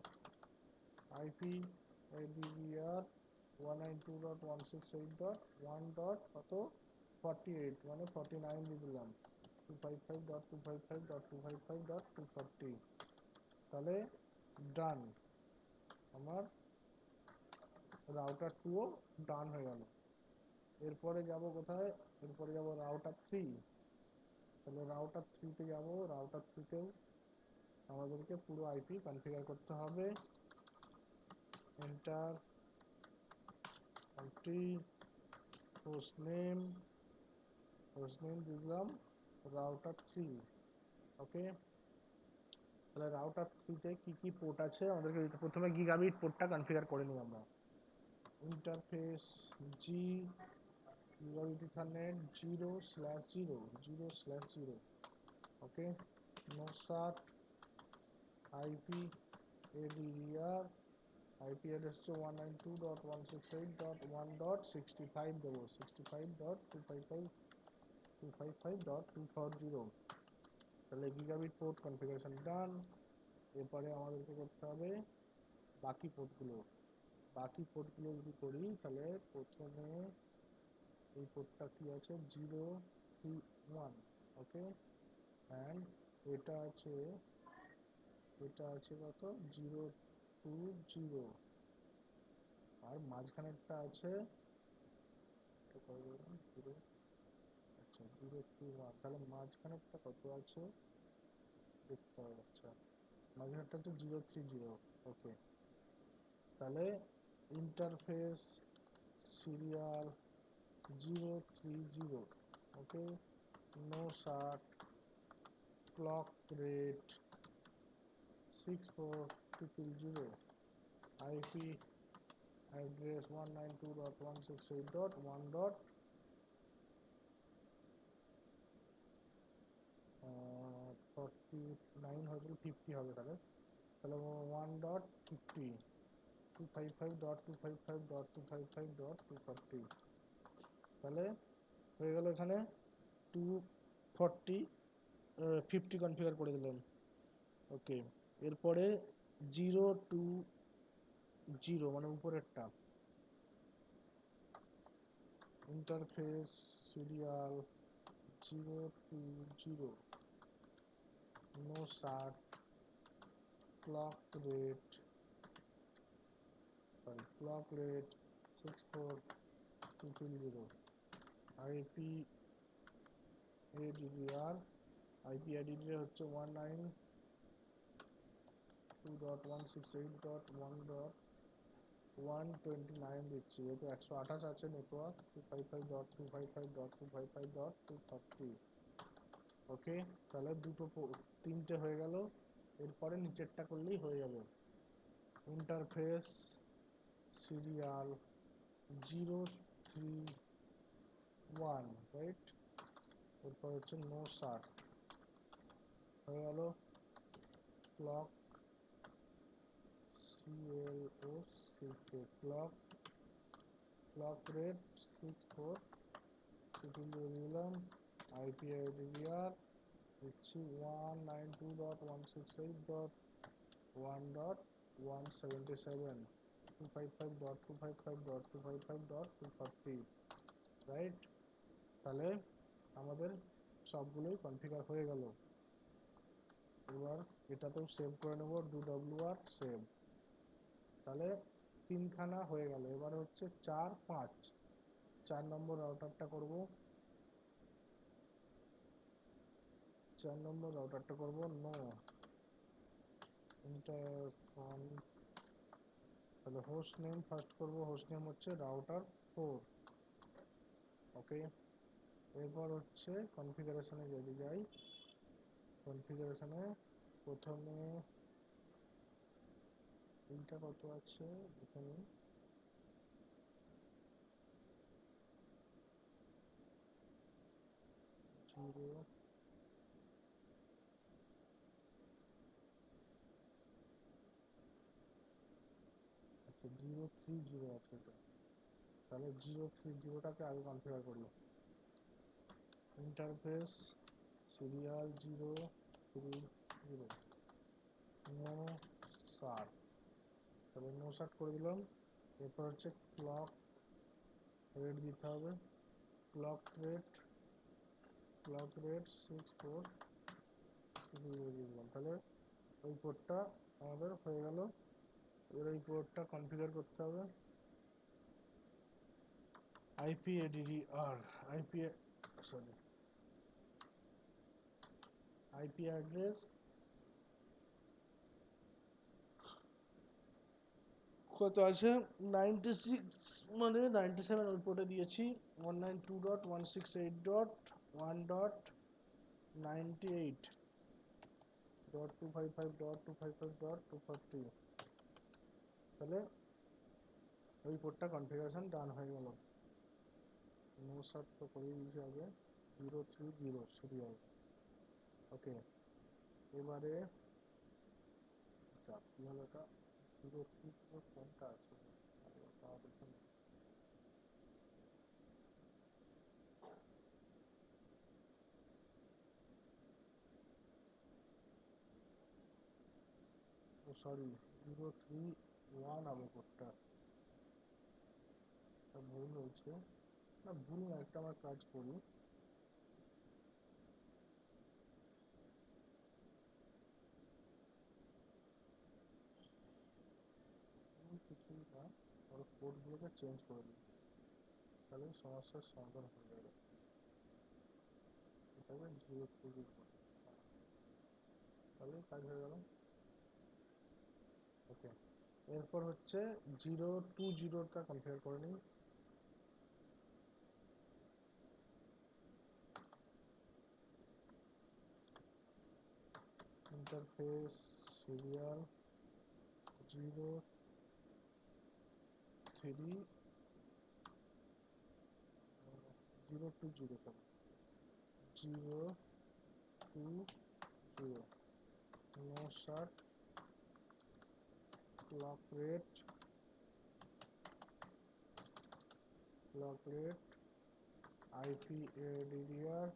IPADDR 192.168.1.48 মানে 49 দিয়ে দিলাম, 255.255.255.240। তাহলে ডান, আমার রাউটার 2ও ডান হয়ে গেল। এরপরে যাব কোথায়? এরপরে যাব রাউটার 3। তাহলে রাউটার 3 তে যাব, রাউটার 3তেও আমাদেরকে পুরো আইপি কনফিগার করতে হবে, এন্টার আইপি, হোস্ট নেম দিলাম রাউটার 3। ওকে, তাহলে রাউটার 3তে কি কি পোর্ট আছে আমাদেরকে প্রথমে গিগাবিট পোর্টটা কনফিগার করে নিই আমরা। Interface G gigabit ethernet 0/0, okay, no shut, IPADDR IP address হচ্ছে 192.168.1.65 দেবো, 65.255.255.240। তাহলে গিগাবিট পোর্ট কনফিগারেশন ডান। এরপরে আমাদেরকে করতে হবে বাকি পোর্টগুলো যদি করি, তাহলে প্রথমে এই পোর্টটা কি আছে, 031, ওকে, অ্যান্ড এটা আছে কত, 020, আর মাঝখানেরটা আছে আচ্ছা 031, তাহলে মাঝখানেরটা কত আছে দেখতে হবে। আচ্ছা মাঝখানেরটা হচ্ছে 030। ওকে, তাহলে interface serial 030। Okay, no shut, clock rate 64200, IP address 192.168.1. 49 হয়তো 50 হবে, তাহলে তাহলে 1.50 255.255.255.240, তাহলে হয়ে গেল এখানে 240 50 কনফিগার করে দিলাম। ওকে, এরপরে 020 মানে উপরেরটা, interface serial 020, no shut, clock rate 64220, IP ADDR, IP ADDR হচ্ছে 192.168.1.129 দিচ্ছি, যেহেতু 128 আছে নেটওয়ার্ক 255.255.255.230। ওকে, তাহলে তিনটে হয়ে গেল, এরপরে নিচেরটা করলেই হয়ে যাবে। ইন্টারফেস সিরিয়াল 031, রাইট, এরপর হচ্ছে নো শার্ট হয়ে গেল, ক্লক ক্লক রেট 64 দিলাম, আইপি আইডিআর দিচ্ছি 192.168.1.177, 255.255.255.240, রাইট। তাহলে আমাদের সবগুলোই কনফিগার হয়ে গেল। এবার এটাতেও সেভ করে নেব, DWR সেভ, তাহলে তিনখানা হয়ে গেল। এবার হচ্ছে 4 নম্বর রাউটারটা করব। 4 নম্বর রাউটারটা করব নো ইন্টারফন, তাহলে হোস্ট নেম ফার্স্ট করব, হোস্ট নেম হচ্ছে রাউটার 4। ওকে, এরপর হচ্ছে কনফিগারেশনে যদি যাই, কনফিগারেশনে প্রথমে এইটা কত আছে এখানে, জিরো, আচ্ছা 030 আছে এটা, তাহলে 030টাকে আগে কনফিগার করলো। ইন্টারফেস সিরিয়াল 030, নো শার্ট, তাহলে নো শার্ট করে দিলাম। এরপর হচ্ছে ক্লক রেট দিতে হবে, ক্লক রেট 64 দিলাম, তাহলে ওই পোর্টটা আমাদের হয়ে গেল। এবার এই পোর্টটা কনফিগার করতে হবে, আইপি এডিডিআর, আইপি অ্যাড্রেস কত আছে 96, মানে 97 ওই পোর্টে দিয়েছি, 192.168.1.98.255.255.240, তাহলে ওই পোর্টটা কনফিগারেশন ডান হয়ে গেল। নো শার্ট তো করে দিয়েছি আগে, 030 সিরিয়াল। ওকে, এবারে কি হলো এটা, 030 কোনটা আছে, সরি 031 হবে কোডটা, ভুল হয়েছে, না ভুল না, একটা আমার কাজ করি, কিছুই না, ওর কোডগুলোকে চেঞ্জ করে দিই, তাহলে সমস্যার সমাধান হয়ে যাবে। তাহলে কাজ হয়ে গেল। ওকে, এরপর হচ্ছে 020টা কনফিগার করে নিই। Interface serial 020 no shut clock rate IP ADDR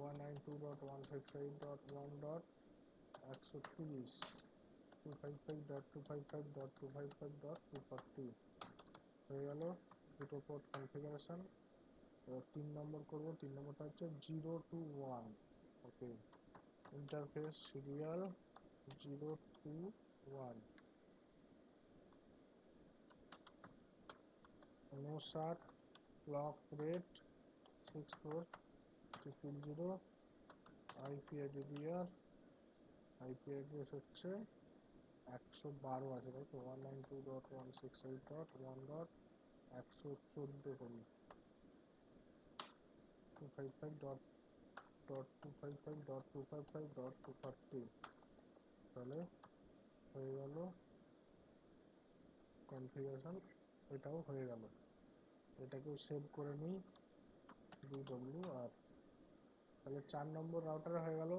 192.168.1.130 255.255.255.240 হয়ে গেল দুটো পোর্ট কনফিগারেশন। এবার 3 নম্বর করব। 3 নম্বরটা হচ্ছে 021। Okay, interface serial 021 no shut clock rate 64220 IP ADDR IP address হচ্ছে 112 আছে, তাই তো 192.168.1.114 করি 255.255.255.240 তাহলে হয়ে গেল কনফিগারেশন। এটাও হয়ে গেল, এটাকেও সেভ করে নিই DWR। তাহলে 4 নম্বর রাউটার হয়ে গেল।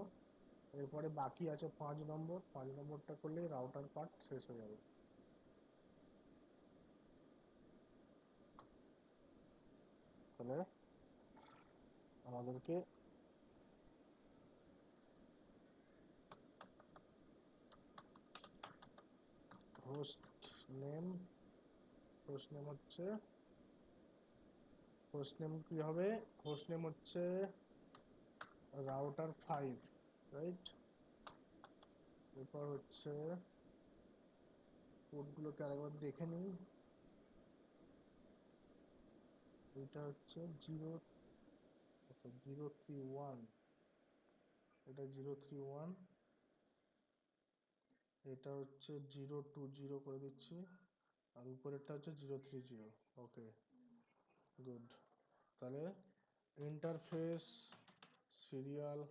এরপরে বাকি আছে 5 নম্বর। 5 নম্বরটা করলেই রাউটার পার্ট শেষ হয়ে যাবে। তাহলে আমাদেরকে হোস্ট নেম হচ্ছে কি হবে? হোস্ট নেম হচ্ছে রাউটার 5, রাইট? এরপর হচ্ছে কোডগুলোকে আরেকবার দেখে নিই। এটা হচ্ছে 031, এটা 031, এটা হচ্ছে 020 করে দিচ্ছি, আর উপরেরটা হচ্ছে 030। ওকে, গুড। তাহলে ইন্টারফেস সিরিয়াল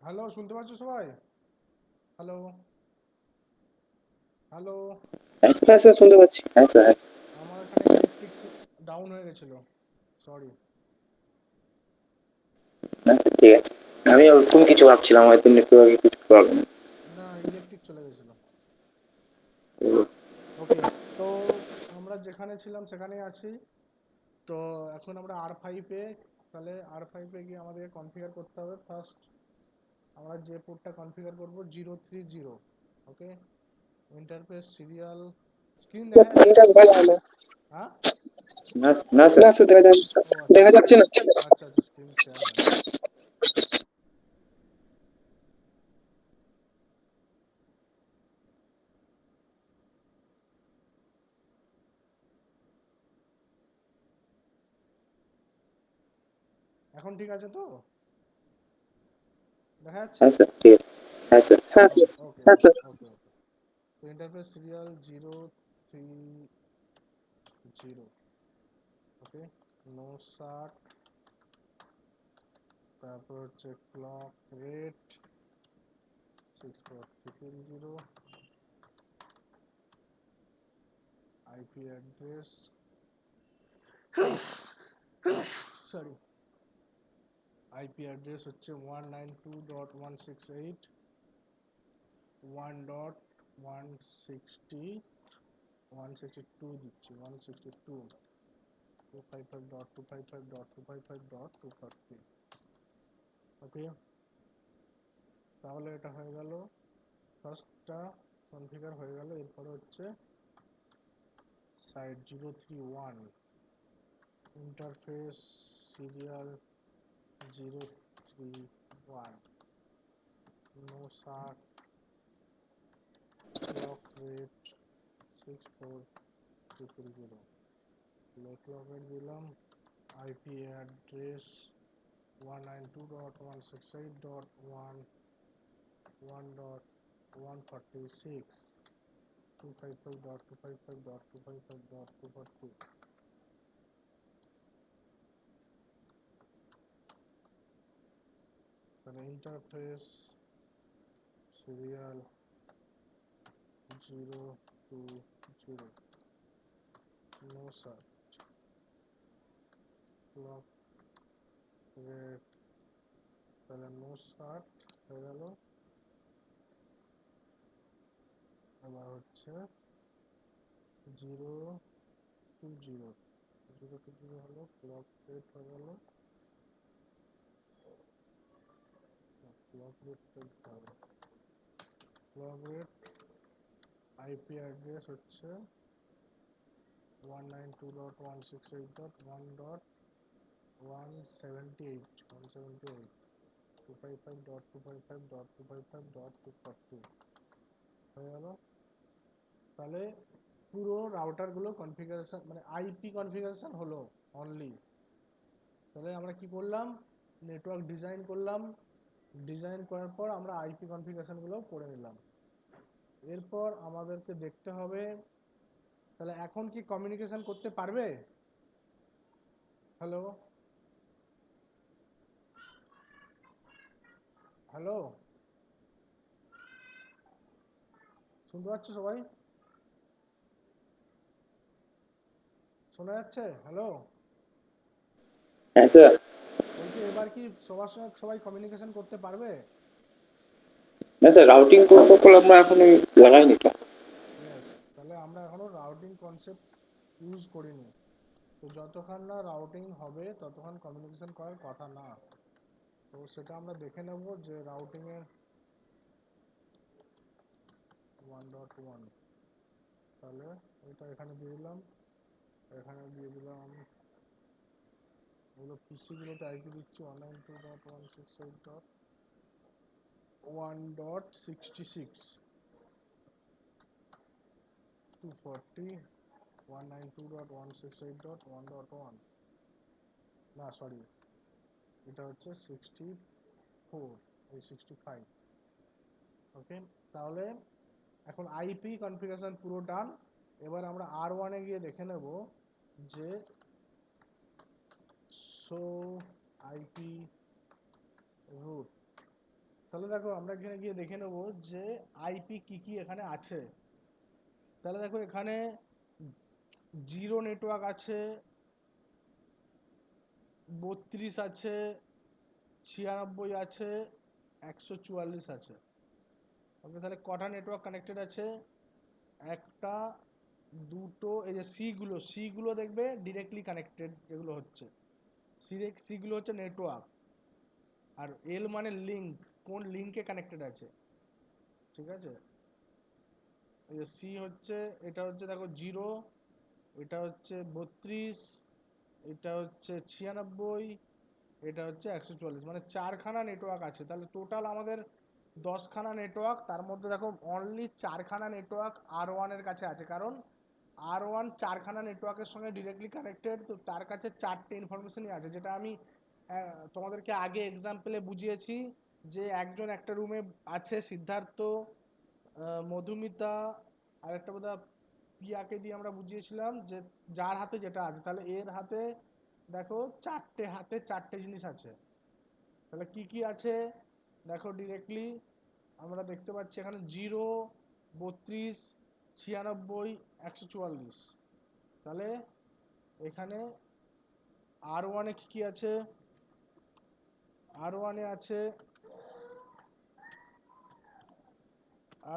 হ্যালো, শুনতে পাচ্ছ সবাই? Hello, hello. হ্যাঁ স্যার শুনতে পাচ্ছি, হ্যাঁ স্যার। আমার এখানে ইলেকট্রিক ডাউন হয়ে গেছিল, সরি। হ্যাঁ স্যার ঠিক আছে, আমি ওরকম কিছু ভাবছিলাম হয়তো নেটওয়ার্কে কিছু প্রবলেম। না, ইলেকট্রিক চলে গেছিল। ওকে, তো আমরা যেখানে ছিলাম সেখানেই আছি। তো এখন আমরা R5-এ, তাহলে R5-এ গিয়ে আমাদেরকে কনফিগার করতে হবে। ফার্স্ট আমরা যে পোর্টটা কনফিগার করব 030। ওকে, ইন্টারফেস সিরিয়াল, স্ক্রিন দেখা যাচ্ছে? হ্যাঁ, না না স্যার, ও আচ্ছা, দেখা যাচ্ছে না। আচ্ছা আচ্ছা, স্ক্রিন শেয়ার হয়। এখন ঠিক আছে তো? দেখা যাচ্ছে? হ্যাঁ স্যার ঠিক আছে, হ্যাঁ স্যার। ওকে ওকে। তো interface serial 030। Okay, no shirt, তারপর হচ্ছে clock rate 64330, IP address, sorry, IP address হচ্ছে 192.168 1.160 162 দিচ্ছি, 162 255.255.255.243। ওকে, তাহলে এটা হয়ে গেল, ফার্স্টটা কনফিগার হয়ে গেল। এরপরে হচ্ছে site 031, interface serial 031, no shut, clock rate 64330, clock rate দিলাম, আইপি অ্যাড্রেস 192.168.1.146 255.255.255.242। তাহলে ইন্টারফেস সিরিয়াল 020, নো সার্চ, ক্লক রেট, তাহলে নো সার্চ হয়ে গেল। আবার হচ্ছে 020, 020 হলো, ক্লক রেট হয়ে গেল, clock rate clock rate, IP address হচ্ছে 192.168.1.178 255.255.255.242 হয়ে গেল। তাহলে পুরো রাউটার গুলো কনফিগারেশন, মানে আইপি কনফিগারেশন হলো অনলি। তাহলে আমরা কি করলাম, নেটওয়ার্ক ডিজাইন করলাম, ডিজাইন করার পর আমরা আইপি কনফিগারেশন গুলো করে নিলাম। এরপর আমাদেরকে দেখতে হবে, তাহলে এখন কি কমিউনিকেশন করতে পারবে? হ্যালো, হ্যালো, শুনতে পাচ্ছ সবাই? শোনা যাচ্ছে? হ্যালো, হ্যাঁ স্যার। বলছি এবার কি সবার সঙ্গে সবাই কমিউনিকেশন করতে পারবে? না স্যার, রাউটিং প্রোটোকল আমরা এখন লাগাইনি তো। ইয়েস, তাহলে আমরা এখনো রাউটিং কনসেপ্ট ইউজ করিনি। তো যতক্ষণ না রাউটিং হবে ততক্ষণ কমিউনিকেশন করার কথা না। তো সেটা আমরা দেখে নেব যে রাউটিং এর 1.1, তাহলে এটা এখানে দিয়ে দিলাম, এখানে দিয়ে দিলাম, এগুলো পিসি গুলোতে আইপি দিচ্ছি 192.168.1.66 240 192.168.1.1, না সরি, এটা হচ্ছে 64, এই 65। ওকে, তাহলে এখন আইপি কনফিগারেশন পুরো ডান। এবার আমরা R1-এ গিয়ে দেখে নেব যে সো আইপি রুট। তাহলে দেখো আমরা এখানে গিয়ে দেখে নেব যে আইপি কি কি এখানে আছে। তাহলে দেখো এখানে 0 নেটওয়ার্ক আছে, 32 আছে, 96 আছে, 144 আছে। ওকে, তাহলে কটা নেটওয়ার্ক কানেক্টেড আছে? একটা, দুটো, এই যে সি গুলো দেখবে ডিরেক্টলি কানেক্টেড যেগুলো হচ্ছে, সি গুলো হচ্ছে নেটওয়ার্ক, আর এল মানে লিঙ্ক, কোন লিঙ্কে কানেক্টেড আছে। ঠিক আছে, এই যে সি হচ্ছে, এটা হচ্ছে দেখো 0, এটা হচ্ছে 32, এটা হচ্ছে 96, এটা হচ্ছে 144, মানে 4খানা নেটওয়ার্ক আছে। তাহলে টোটাল আমাদের 10খানা নেটওয়ার্ক, তার মধ্যে দেখো অনলি 4খানা নেটওয়ার্ক R1 এর কাছে আছে, কারণ R1 4খানা নেটওয়ার্কের সঙ্গে ডিরেক্টলি কানেক্টেড, তো তার কাছে 4টে ইনফরমেশনই আছে, যেটা আমি তোমাদেরকে আগে এক্সাম্পলে বুঝিয়েছি যে একজন একটা রুমে আছে, সিদ্ধার্থ, মধুমিতা, আর একটা বোধহয় পিয়াকে দিয়ে আমরা বুঝিয়েছিলাম যে যার হাতে যেটা আছে। তাহলে এর হাতে দেখো 4টে হাতে 4টে জিনিস আছে। তাহলে কি কি আছে দেখো, ডিরেক্টলি আমরা দেখতে পাচ্ছি এখানে 0, 32, 96, 144। তাহলে এখানে R1 এ কি কি আছে? R1 এ আছে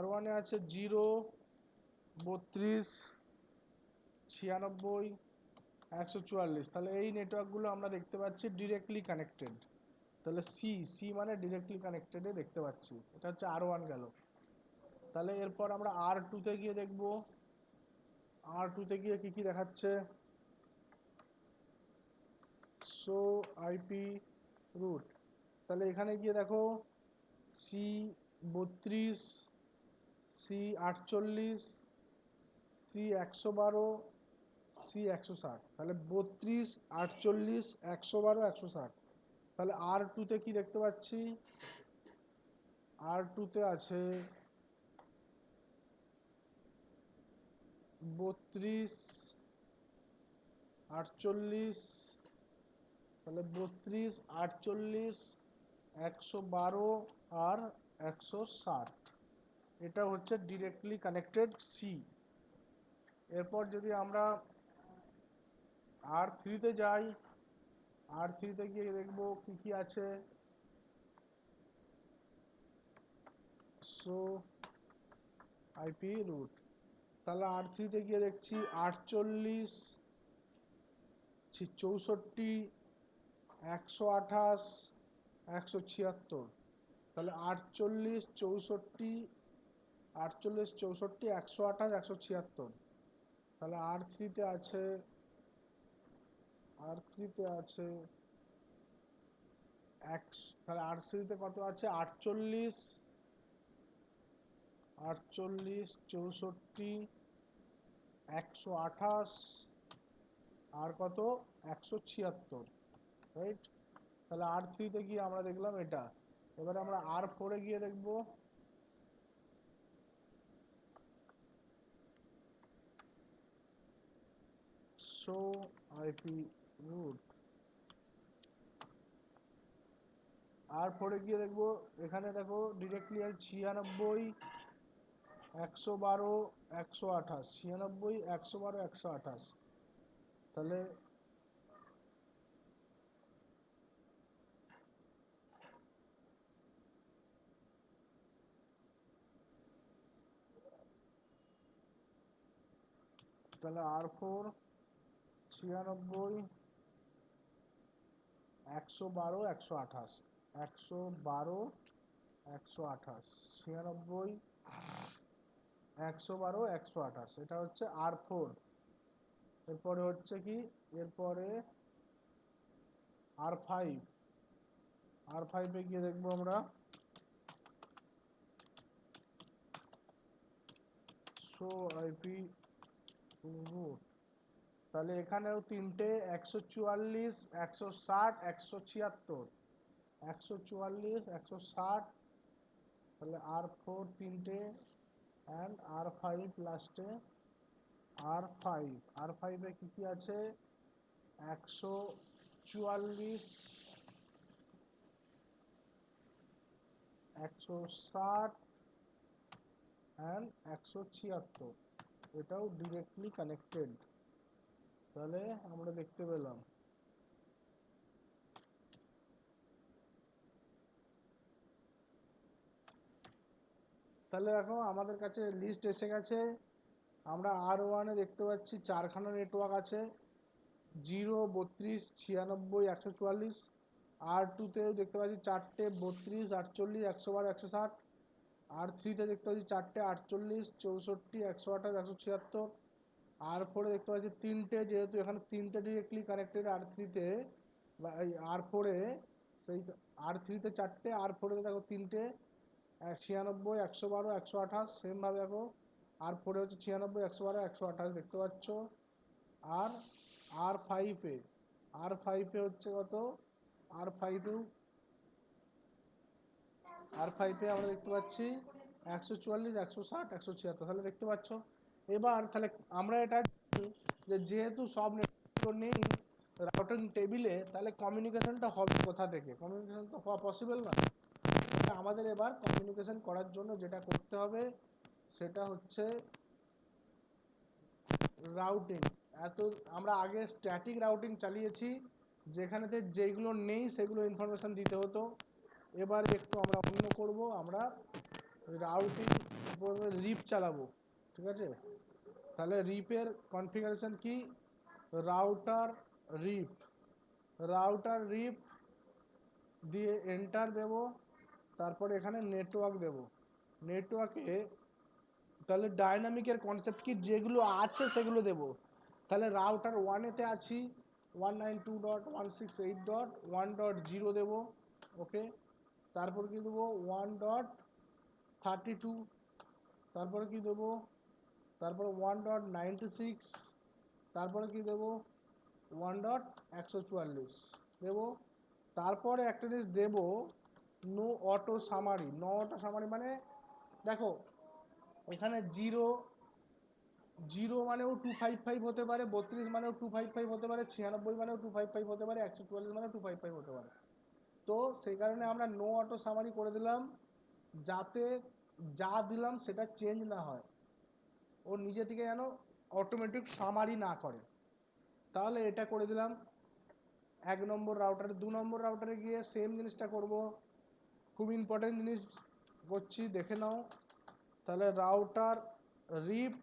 R1 এ আছে 0, 32, 96, 144। তাহলে এই নেটওয়ার্কগুলো আমরা দেখতে পাচ্ছি ডিরেক্টলি কানেক্টেড। তাহলে সি মানে ডিরেক্টলি কানেক্টেড এ দেখতে পাচ্ছি, এটা হচ্ছে R1 গেল। তাহলে এরপর আমরা R2 তে গিয়ে দেখব, R2 তে গিয়ে কি কি দেখাচ্ছে। সো আইপি রুট, তাহলে এখানে গিয়ে দেখো সি 32, সি 48, সি 112, সি 160। তাহলে 32, 48, 112, 160। তাহলে R2 তে কি দেখতে পাচ্ছি? R2 তে আছে 32, 48, তাহলে 32, 48, 112 আর 160, এটা হচ্ছে ডিরেক্টলি কানেক্টেড সি। এরপর যদি আমরা R3 তে যাই, R3 তে গিয়ে দেখবো কি কি আছে। সো আইপি রুট, তাহলে R3 তে গিয়ে দেখছি 48, 64, 128, 176। তাহলে 48, 64, 48, 64, 128, 176। তাহলে R3 তে আছে, R3 তে আছে তাহলে R3 তে কত আছে? 48, 48, 64, 128 আর কত? 176, রাইট? তাহলে R3 তে গিয়ে আমরা দেখলাম এটা। এবারে আমরা R4 এ গিয়ে দেখব। সো আইপি রুট, R4 এ গিয়ে দেখবো, এখানে দেখো ডিরেক্টলি আছে 96, 112, 128, 96, 112, 128। তাহলে তাহলে R4 96, 112, 128, 112, 128, 96, 112, 128, এটা হচ্ছে R4। এরপরে হচ্ছে কি, এরপরে R5, R5 এ গিয়ে দেখবো আমরা সো আইপি রুট। তাহলে এখানেও তিনটে, 144, 160, 176, 144, 160। তাহলে R4 তিনটে, অ্যান্ড R5 লাস্টে, R5 এ কি কি আছে? 144, 160 and 176, এটাও ডিরেক্টলি কানেক্টেড। তাহলে আমরা দেখতে পেলাম তাহলে দেখো আমাদের কাছে লিস্ট এসে গেছে। আমরা R1 এ দেখতে পাচ্ছি 4খানা নেটওয়ার্ক আছে, 0, 32, 96, 144। R2 তেও দেখতে পাচ্ছি 4টে, 32, 48, 112, 160। R3 তে দেখতে পাচ্ছি 4টে, 48, 64, 128, 176। R4 এ দেখতে পাচ্ছি 3টে, যেহেতু এখানে 3টে ডিরেক্টলি কানেক্টেড R3 তে, R4 এ সেই R3 তে 4টে, R4 এ দেখো 3টে, 96, 112, 128। সেম ভাবে দেখো R4 এ হচ্ছে 96, 112, 128 দেখতে পাচ্ছ। আর R5 এ হচ্ছে কত, R5 এ আমরা দেখতে পাচ্ছি 144, 160, 176। তাহলে দেখতে পাচ্ছ। এবার তাহলে আমরা এটা যেহেতু সব নেটওয়ার্ক নেই রাউটিং টেবিলে, তাহলে কমিউনিকেশনটা হবে কোথা থেকে? কমিউনিকেশন তো হওয়া পসিবল না। আমাদের এবার কমিউনিকেশন করার জন্য যেটা করতে হবে সেটা হচ্ছে রাউটিং। আমরা আগে স্ট্যাটিক রাউটিং চালিয়েছি, যেখানেতে যেগুলো নেই সেগুলো ইনফরমেশন দিতে হতো। এবার একটু আমরা অন্য করব, আমরা রাউটিং রিপ চালাবো, ঠিক আছে? তাহলে রিপের কনফিগারেশন কি? রাউটার রিপ দিয়ে এন্টার দেব, তারপরে এখানে নেটওয়ার্ক দেব। নেটওয়ার্কে তাহলে ডাইনামিকের কনসেপ্ট কি, যেগুলো আছে সেগুলো দেব। তাহলে রাউটার 1 এতে আছি 192.168.1.0 দেব, ওকে। তারপর কি দেবো 1.32, তারপরে কি দেবো, তারপর 1.96, তারপরে কি দেবো 1.144 দেব। তারপরে একটা জিনিস দেব, নো অটো সামারি। মানে দেখো এখানে 0 মানেও 255 হতে পারে, 32 মানেও 255 হতে পারে, 96 মানেও 255 হতে পারে, 144 মানেও 255 হতে পারে। তো সেই কারণে আমরা নো অটো সামারি করে দিলাম, যাতে যা দিলাম সেটা চেঞ্জ না হয়, ও নিজে থেকে যেন অটোমেটিক সামারি না করে। তাহলে এটা করে দিলাম 1 নম্বর রাউটারে। 2 নম্বর রাউটারে গিয়ে সেম জিনিসটা করব। খুব ইম্পর্টেন্ট জিনিস করছি, দেখে নাও। তাহলে রাউটার রিপ,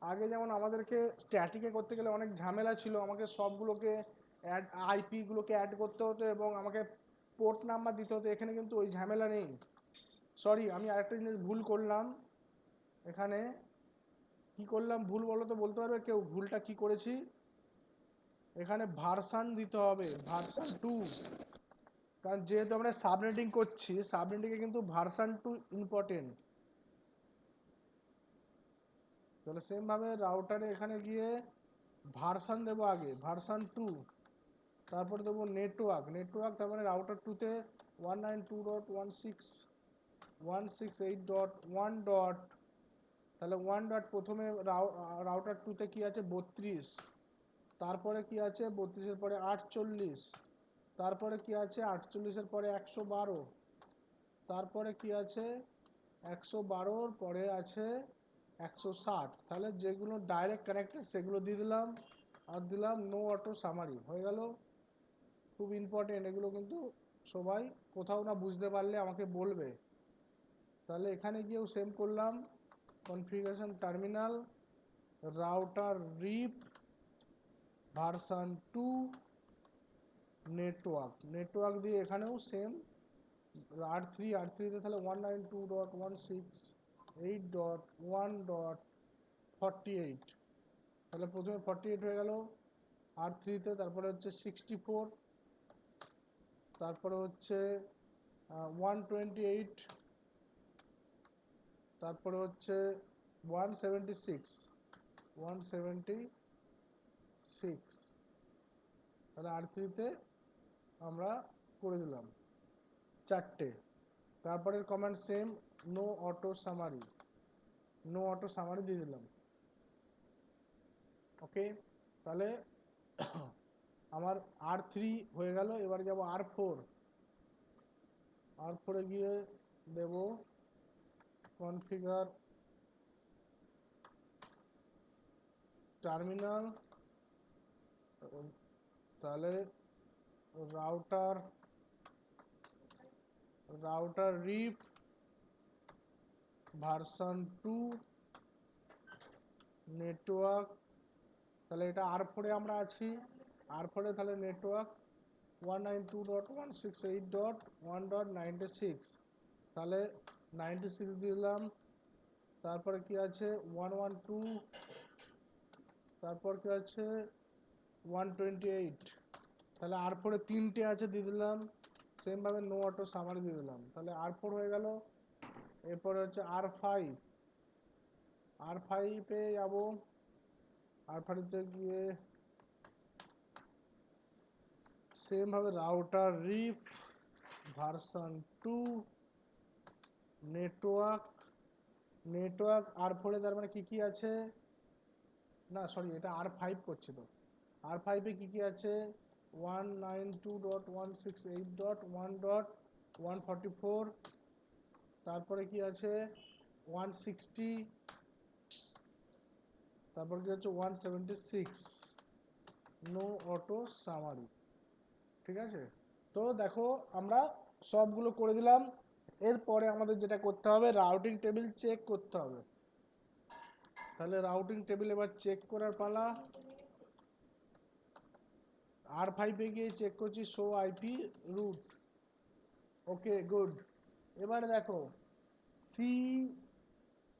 আগে যেমন আমাদেরকে স্ট্যাটিকে করতে গেলে অনেক ঝামেলা ছিল, আমাকে সবগুলোকে আইপিগুলোকে অ্যাড করতে হতো এবং আমাকে পোর্ট নাম্বার দিতে হতো। এখানে কিন্তু ওই ঝামেলা নেই। সরি, আমি আরেকটা জিনিস ভুল করলাম। এখানে কি করলাম ভুল বলো তো, বলতে পারবে কেউ ভুলটা কি করেছি? এখানে ভার্সন দিতে হবে, ভার্সন 2। কারণ যেহেতু আমরা সাবনেটিং করছি, সাবনেটিংয়ে কিন্তু ভার্সন 2 ইম্পর্টেন্ট। তাহলে সেম ভাবে রাউটারে এখানে গিয়ে ভার্সন দেবো, আগে ভার্সন 2, তারপরে দেবো নেটওয়ার্ক, তারপরে রাউটার 2 তে 192.168.1. তাহলে 1 ডট, প্রথমে রাউটার 2 তে কি আছে 32, তারপরে কি আছে 32 এর পরে 48, তারপরে কি আছে 48 এর পরে 112, তারপরে কি আছে 112 এর পরে আছে 160। তাহলে যেগুলো ডাইরেক্ট কানেক্টেড সেগুলো দিয়ে দিলাম, আর দিলাম নো অটো সামারি, হয়ে গেল। খুব ইম্পর্টেন্ট এগুলো, কিন্তু সবাই কোথাও না বুঝতে পারলে আমাকে বলবে। তাহলে এখানে গিয়েও সেম করলাম, কনফিগারেশন টার্মিনাল, রাউটার রিপ, ভার্সন 2, নেটওয়ার্ক দিয়ে এখানেও সেম R3 তে তাহলে 192.168.1.48। তাহলে প্রথমে 48 হয়ে গেল R3 তে, তারপরে হচ্ছে 64, তারপরে হচ্ছে 128, তারপরে হচ্ছে 176। তাহলে R3 তে আমরা করে দিলাম 4টে। তারপরের command same, no auto summary দিয়ে দিলাম, ওকে। তাহলে আমার R3 হয়ে গেল। এবার যাব R4। R4-এ গিয়ে দেব কনফিগার টার্মিনাল, তাহলে রাউটার রিপ ভার্সন 2 নেটওয়ার্ক, তাহলে এটা R4-এ আমরা আছি। R4-এ তাহলে নেটওয়ার্ক 192.168.1.96, তাহলে 96 দিলাম। তারপরে কি আছে 112, তারপর কি আছে 128, তাহলে R4-এ 3টে আছে দিয়ে দিলাম। সেম ভাবে নো অটো সামারি দিয়ে দিলাম, তাহলে R4 হয়ে গেল। এরপরে হচ্ছে R5-এ যাব। R5-তে গিয়ে সেম ভাবে রাউটার রিপ ভার্সন 2 নেটওয়ার্ক R4-এ তার মানে কি কি আছে, না সরি এটা R5 করছে তো। R5-এ কি কি আছে 192.168.1.144, তারপরে কি আছে 160, তারপর কি হচ্ছে 176, নো অটো সামারি। ঠিক আছে, তো দেখো আমরা সবগুলো করে দিলাম। এরপরে আমাদের যেটা করতে হবে রাউটিং টেবিল চেক করতে হবে। তাহলে রাউটিং টেবিল এবার চেক করার পালা। R5-এ গিয়ে চেক করছি show IP route. Okay good. এবারে দেখো সি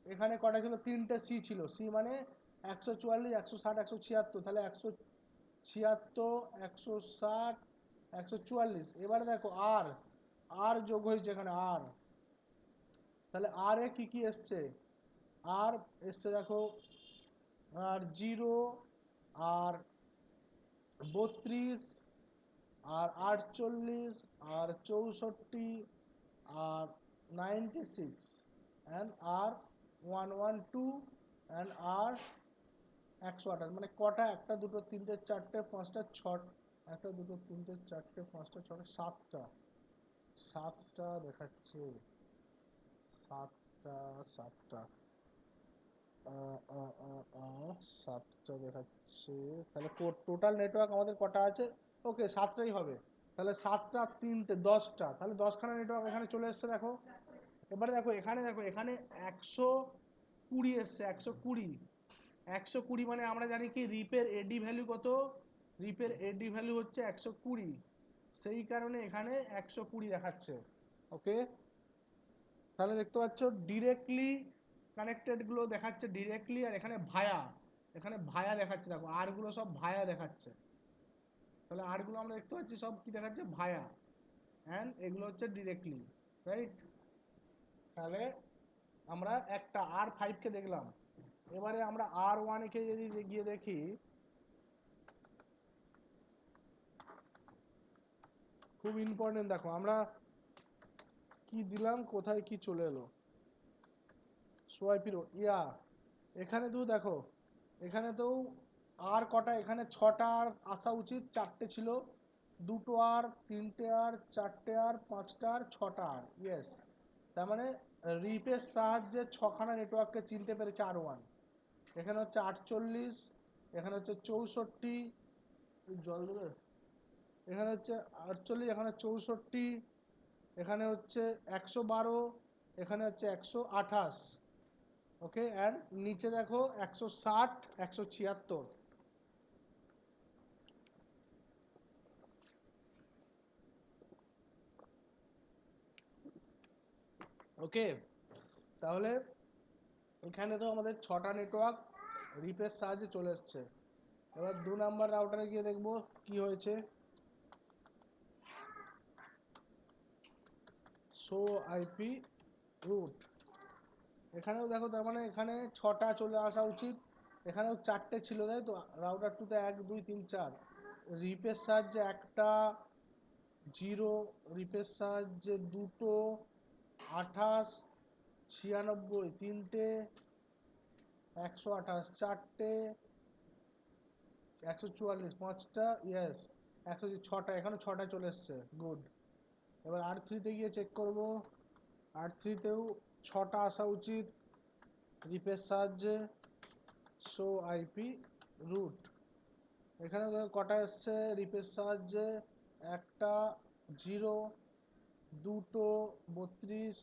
এখানে কটা ছিল, 3টে সি ছিল। সি মানে 144 160 176, তাহলে 176 160 144। এবারে দেখো আর যোগ হয়েছে এখানে আর, তাহলে আর এ কি কি এসছে, আর এসছে দেখো আর 0 আর 32 আর 48 আর 64 আর 96 and আর 112 and আর 128, মানে কটা, একটা দুটো তিনটে চারটে পাঁচটা ছটা, একটা দুটো তিনটে চারটে পাঁচটা ছটা সাতটা দেখাচ্ছে, সাতটা সাতটা সাতটা দেখাচ্ছে। তাহলে টোটাল নেটওয়ার্ক আমাদের কটা আছে, ওকে 7টাই হবে। তাহলে 7টা 3টে 10টা, তাহলে 10খানা নেটওয়ার্ক এখানে চলে এসছে। দেখো এবারে দেখো এখানে 120 এসছে, 120 মানে আমরা জানি কি রিপের এডি ভ্যালু কত, রিপের এডি ভ্যালু হচ্ছে 120, সেই কারণে এখানে 120 দেখাচ্ছে। ওকে, তাহলে দেখতে পাচ্ছ ডিরেক্টলি কানেক্টেড গুলো দেখাচ্ছে ডিরেক্টলি, আর এখানে ভায়া দেখাচ্ছে। দেখো আর গুলো সব ভায়া দেখাচ্ছে, তাহলে আর গুলো আমরা দেখতে পাচ্ছি সব কি দেখাচ্ছে, ভায়া, এন্ড এগুলো হচ্ছে ডিরেক্টলি, রাইট। তাহলে আমরা একটা R5 কে দেখলাম। এবারে আমরা R1 কে যদি গিয়ে দেখি, খুব ইম্পর্টেন্ট, দেখো আমরা কি দিলাম, কোথায় কি চলে এলো, সোয়াইপি রোড, এখানে তো দেখো এখানে তো আর কটা, এখানে 6টা আর আসা উচিত, 4টে ছিল, 2টো আর 3টে আর 4টে আর 5টা আর 6টা আর, ইয়েস। তার মানে রিপের সাহায্যে 6খানা নেটওয়ার্ককে চিনতে পেরেছে R1। এখানে হচ্ছে 48, এখানে হচ্ছে 64, জল দেবে, এখানে হচ্ছে 48, এখানে 64, এখানে হচ্ছে 112, এখানে হচ্ছে 128। ওকে, এন্ড নিচে দেখো 160 176। ওকে, তাহলে এখানে তো আমাদের 6টা নেটওয়ার্ক রিপের সাহায্যে চলে এসছে। এবার 2 নাম্বার রাউটারে গিয়ে দেখবো কি হয়েছে, শো আইপি রুট। এখানেও দেখো তার মানে এখানে 6টা চলে আসা উচিত, এখানেও 4টে ছিল, তাই তো। রাউটার 2তে 1 2 3 4, রিপের সাহায্যে একটা 0, রিপের সাহায্যে 2টো 28 96 3টে, 128 4টে, 144 5টা, ইয়েস। ছটা, এখানে ছটা চলে এসছে, গুড। এবার R3-তে গিয়ে চেক করব, R3-তেও ছটা আসা উচিত রিপের সাহায্যে। শো আইপি রুট, এখানে দেখো কটা এসছে রিপের সাহায্যে, একটা 0, দুটো 32,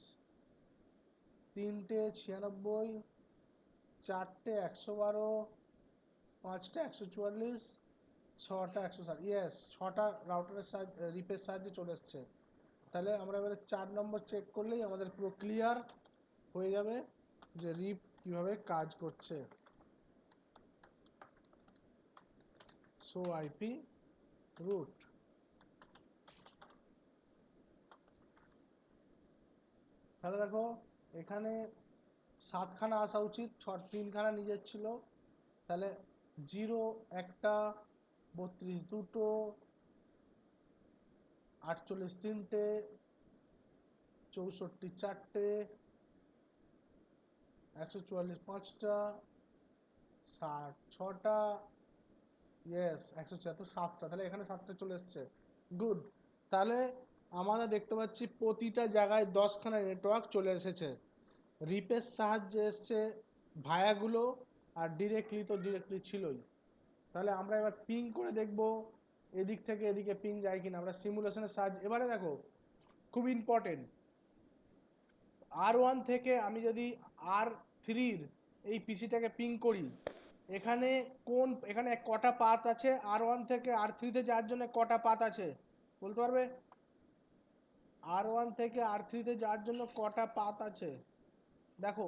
তিনটে 96, চারটে 112, পাঁচটা 144, ছটা 160। ইয়েস, ছটা রাউটারের সাহায্যে রিপের সাহায্যে চলে এসছে। তাহলে আমরা এবারে 4 নম্বর চেক করলেই আমাদের পুরো ক্লিয়ার হয়ে যাবে যে রিপ কিভাবে কাজ করছে। শো আইপি রুট, তাহলে দেখো এখানে 7খানা আসা উচিত, 3খানা নিজের ছিল। তাহলে 0 একটা, 32 দুটো, 48 তিনটে, 64 চারটে, 144 পাঁচটা, 60 ছটা, ইয়েস 176 7টা। তাহলে এখানে 7টা চলে এসছে, গুড। তাহলে আমরা দেখতে পাচ্ছি প্রতিটা জায়গায় 10খানা নেটওয়ার্ক চলে এসেছে। রিপের সাহায্যে এসছে ভায়াগুলো, আর ডিরেক্টলি ছিলই। তাহলে আমরা এবার পিং করে দেখব এদিক থেকে এদিকে পিং যায় কিনা, আমরা সিমুলেশনের সাহায্যে। এবারে দেখো খুব ইম্পর্টেন্ট, R1 থেকে আমি যদি R3-র এই পিসিটাকে পিং করি, এখানে এখানে কটা পাথ আছে, R1 থেকে R3-তে যাওয়ার জন্য কটা পাথ আছে বলতে পারবে? R1 থেকে R3-তে যাওয়ার জন্য কটা পাথ আছে? দেখো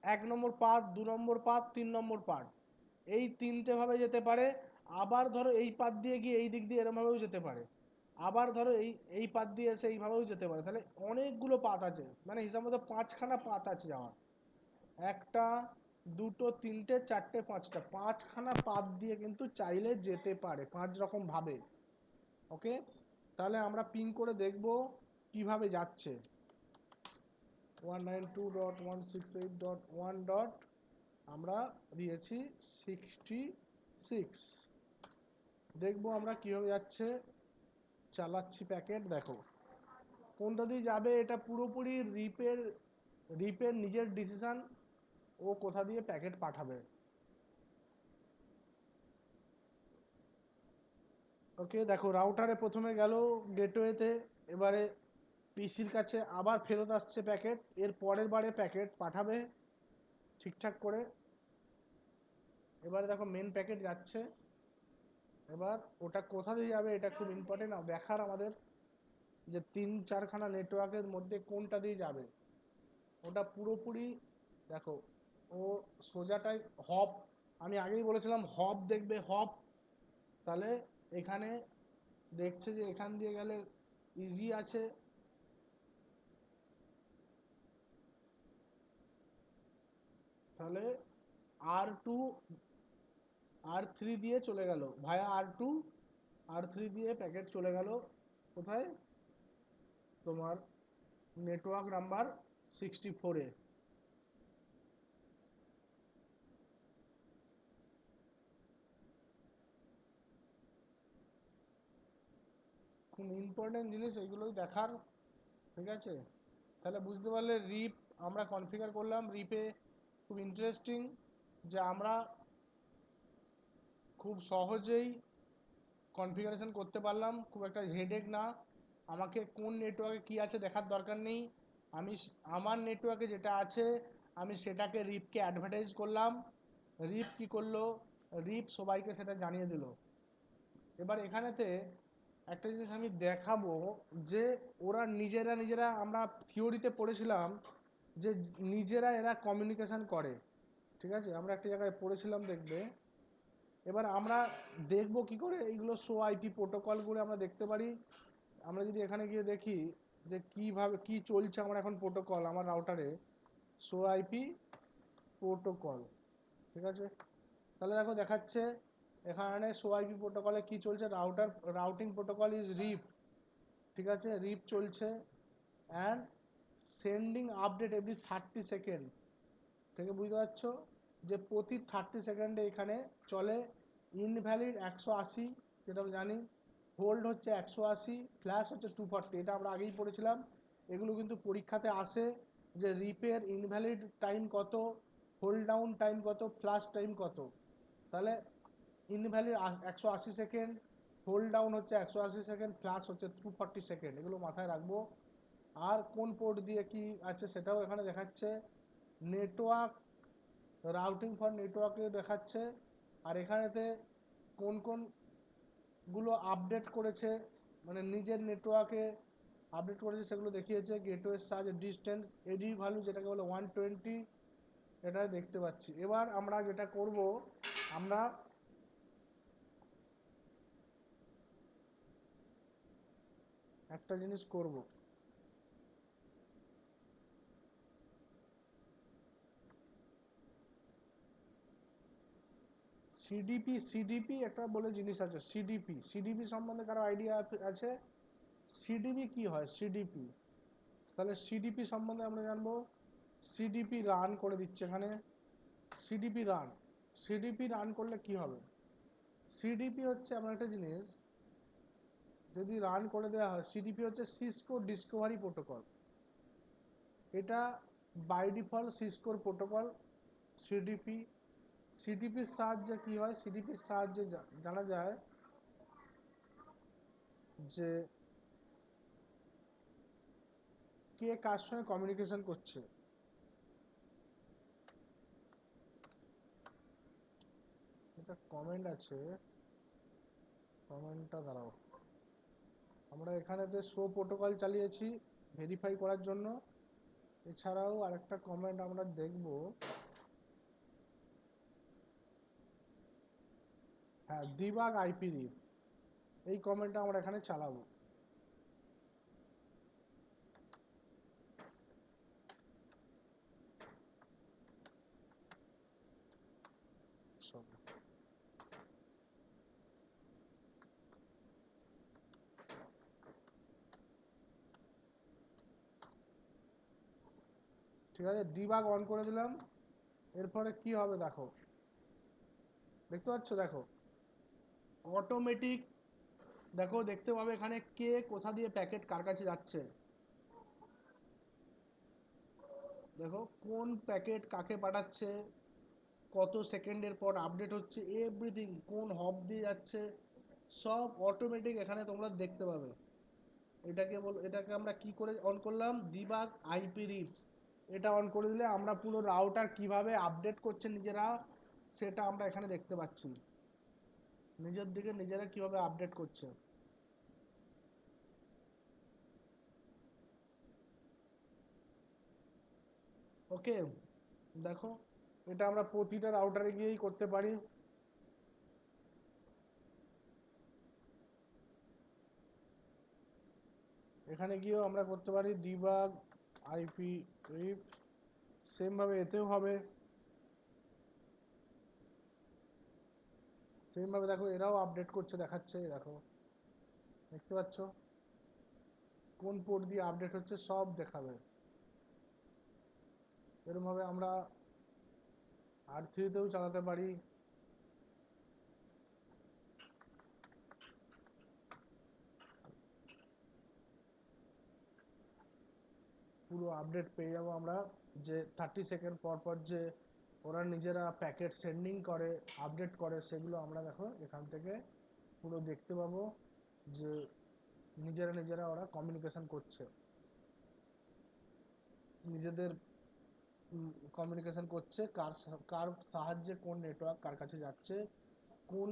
1 নম্বর পাথ, 2 নম্বর পাথ, 3 নম্বর পাথ, এই তিনটে ভাবে যেতে পারে। আবার ধরো এই পাথ দিয়ে গিয়ে এই দিক দিয়ে এরকম ভাবেও যেতে পারে। আবার ধরো এই পাথ দিয়ে এসে এইভাবেও যেতে পারে। তাহলে অনেকগুলো পাথ আছে, মানে হিসাব মতো 5খানা পাথ আছে যাওয়ার। একটা, দুটো, তিনটে, চারটে, পাঁচটা, 5খানা পাথ দিয়ে কিন্তু চাইলে যেতে পারে 5 রকম ভাবে। ওকে, তাহলে আমরা পিং করে দেখব কিভাবে যাচ্ছে। 192.168.1. আমরা দিয়েছি 66, দেখবো আমরা কিভাবে যাচ্ছে। চালাচ্ছি প্যাকেট, দেখো কোনটা দিয়ে যাবে এটা পুরোপুরি রিপের নিজের ডিসিশন, ও কোথা দিয়ে প্যাকেট পাঠাবে। ওকে, দেখো রাউটারে প্রথমে গেল গেটওয়েতে, এবারে পিসির কাছে আবার ফেরত আসছে প্যাকেট, এর পরের বারে প্যাকেট পাঠাবে ঠিকঠাক করে। এবারে দেখো মেন প্যাকেট যাচ্ছে, এবার ওটা কোথা দিয়ে যাবে এটা খুব ইম্পর্টেন্ট দেখার আমাদের, যে 3-4খানা নেটওয়ার্কের মধ্যে কোনটা দিয়ে যাবে। ওটা পুরোপুরি দেখো, ও সোজাটাই হপ, আমি আগেই বলেছিলাম হপ দেখবে, হপ। তাহলে এখানে দেখছে যে এখান দিয়ে গেলে ইজি আছে, তাহলে R2 R3 দিয়ে চলে গেল, ভায়া R2 R3 দিয়ে প্যাকেট চলে গেল কোথায়, তোমার নেটওয়ার্ক নাম্বার 64-এ। খুব ইম্পর্টেন্ট জিনিস এগুলোই দেখার, ঠিক আছে? তাহলে বুঝতে পারলে রিপ আমরা কনফিগার করলাম। রিপে খুব ইন্টারেস্টিং যে আমরা খুব সহজেই কনফিগারেশন করতে পারলাম, খুব একটা হেডেক না। আমাকে কোন নেটওয়ার্কে কি আছে দেখার দরকার নেই, আমি আমার নেটওয়ার্কে যেটা আছে আমি সেটাকে রিপকে অ্যাডভার্টাইজ করলাম, রিপ কি করলো, রিপ সবাইকে সেটা জানিয়ে দিল। এবার এখানেতে একটা জিনিস আমি দেখাবো, যে ওরা নিজেরা আমরা থিওরিতে পড়েছিলাম যে নিজেরা এরা কমিউনিকেশন করে, ঠিক আছে? আমরা একটা জায়গায় পড়েছিলাম দেখবে। এবার আমরা দেখব কি করে এইগুলো শো আইপি প্রোটোকলগুলো আমরা দেখতে পারি। আমরা যদি এখানে গিয়ে দেখি যে কিভাবে কি চলছে আমার এখন প্রোটোকল আমার রাউটারে, শো আইপি প্রোটোকল, ঠিক আছে? তাহলে দেখো দেখাচ্ছে এখানে শো আইপি প্রোটোকলে কি চলছে, রাউটিং প্রোটোকল ইজ রিপ, ঠিক আছে? রিপ চলছে and sending update every 30 second, থেকে বুঝতে পারছো যে প্রতি 30 সেকেন্ডে এখানে চলে ইনভ্যালিড 180, যেটা জানি, হোল্ড হচ্ছে 180, ফ্ল্যাশ হচ্ছে 240। এটা আমরা আগেই পড়েছিলাম। এগুলো কিন্তু পরীক্ষাতে আসে যে রিপেয়ার ইনভ্যালিড টাইম কত, হোল্ড ডাউন টাইম কত, ফ্ল্যাশ টাইম কত। তাহলে ইনভ্যালিড 180 সেকেন্ড, হোল্ড ডাউন হচ্ছে 180 সেকেন্ড, ফ্ল্যাশ হচ্ছে 240 সেকেন্ড। এগুলো মাথায় রাখবো। আর কোন পোর্ট দিয়ে কি আছে সেটাও এখানে দেখাচ্ছে। নেটওয়ার্ক রাউটিং ফর নেটওয়ার্কে দেখাচ্ছে। আর এখানেতে কোন কোন গুলো আপডেট করেছে, মানে নিজের নেটওয়ার্কে আপডেট করেছে সেগুলো দেখিয়েছে। গেটওয়ে সার্চ ডিস্টেন্স এডি ভ্যালু যেটাকে বলে 120, এটা দেখতে পাচ্ছি। এবার আমরা যেটা করব, আমরা একটা জিনিস করব। সিডিপি একটা বলে জিনিস আছে। সিডিপি সম্বন্ধে কারো আইডিয়া আছে? সিডিপি কি হয়? সিডিপি, তাহলে সিডিপি সম্বন্ধে আমরা জানবো। সিডিপি রান করে দিচ্ছে এখানে। সিডিপি রান করলে কি হবে? সিডিপি হচ্ছে এমন একটা জিনিস, যদি রান করে দেওয়া হয়, সিডিপি হচ্ছে সিসকো ডিসকভারি প্রোটোকল। এটা বাই ডিফল্ট সিসকোর প্রোটোকল সিডিপি। সিডিপির সাহায্যে কি হয়? সিডিপির সাহায্যে জানা যায় যে কে কার সঙ্গে কমিউনিকেশন করছে। এটা কমেন্ট আছে, কমেন্টটা দাঁড়াও। আমরা এখানেতে শো প্রোটোকল চালিয়েছি ভেরিফাই করার জন্য। এছাড়াও আরেকটা কমেন্ট আমরা দেখব। হ্যাঁ, ডিবাগ আইপি রিপ, এই কমেন্টটা আমরা এখানে চালাবো। ঠিক আছে, ডিবাগ অন করে দিলাম। এরপরে কি হবে দেখো, দেখতে পাচ্ছ? দেখো অটোমেটিক, দেখো দেখতে পাবে এখানে কে কোথা দিয়ে প্যাকেট কার কাছে যাচ্ছে। দেখো কোন প্যাকেট কাকে পাঠাচ্ছে, কত সেকেন্ডের পর আপডেট হচ্ছে, এভরিথিং, কোন হব দিয়ে যাচ্ছে, সব অটোমেটিক এখানে তোমরা দেখতে পাবে। এটাকে আমরা কি করে অন করলাম? ডিবাগ আইপি রিপ। এটা অন করে দিলে আমরা পুরো রাউটার কিভাবে আপডেট করছে নিজেরা, সেটা আমরা এখানে দেখতে পাচ্ছি। নিজের দিকে নিজেরা কিভাবে আপডেট করছে। ওকে, দেখো এটা আমরা প্রতিটা রাউটারে গিয়েই করতে পারি। এখানে গিয়েও আমরা করতে পারি ডিবাগ আইপি রিপ। সেম ভাবে এতেও হবে। সেম ভাবে দেখো এরাও আপডেট করছে, দেখাচ্ছে। দেখো দেখতে পাচ্ছ কোন পোর্ট দিয়ে আপডেট হচ্ছে সব দেখাবে। এরকম ভাবে আমরা R3তেও চালাতে পারি। পুরো আপডেট পেয়ে যাবো আমরা, যে 30 সেকেন্ড পর পর যে ওরা নিজেরা প্যাকেট সেন্ডিং করে, আপডেট করে, সেগুলো আমরা দেখো এখান থেকে পুরো দেখতে পাবো যে নিজেরা নিজেরা ওরা কমিউনিকেশন করছে, নিজেদের কমিউনিকেশন করছে, কার সাহায্যে কোন নেটওয়ার্ক কার কাছে যাচ্ছে, কোন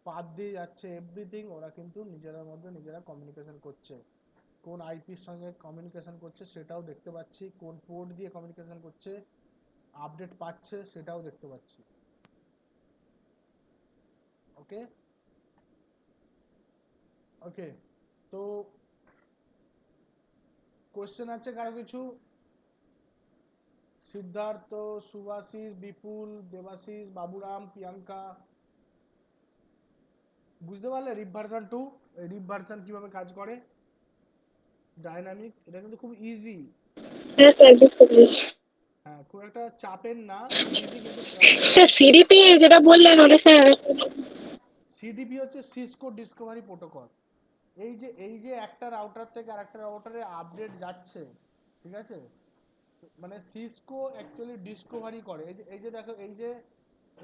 পাথ দিয়ে যাচ্ছে, এভরিথিং ওরা কিন্তু নিজেদের মধ্যে নিজেরা কমিউনিকেশন করছে। কোন আইপির সঙ্গে কমিউনিকেশন করছে সেটাও দেখতে পাচ্ছি, কোন পোর্ট দিয়ে কমিউনিকেশন করছে, আপডেট পাচ্ছে সেটাও দেখতে পাচ্ছি। ওকে ওকে, তো কোশ্চেন আছে কারো কিছু? সিদ্ধার্থ, সুভাশিস, বিপুল, দেবাশিস, বাবুরাম, প্রিয়াঙ্কা, বুঝতে পারলে রিপ ভার্সন 2, রিপ ভার্সন কিভাবে কাজ করে, ডাইনামিক। এটা কিন্তু খুব ইজি। হ্যাঁ স্যার, বুঝতে পেরেছি। হ্যাঁ, খুব একটা চাপের না, ইজি কিন্তু। স্যার সিডিপি যেটা বললেন ওটা স্যার। সিডিপি হচ্ছে সিসকো ডিসকভারি প্রোটোকল। এই যে একটা রাউটার থেকে আরেকটা রাউটারে আপডেট যাচ্ছে, ঠিক আছে, মানে সিসকো অ্যাকচুয়ালি ডিসকভারি করে। এই যে দেখো,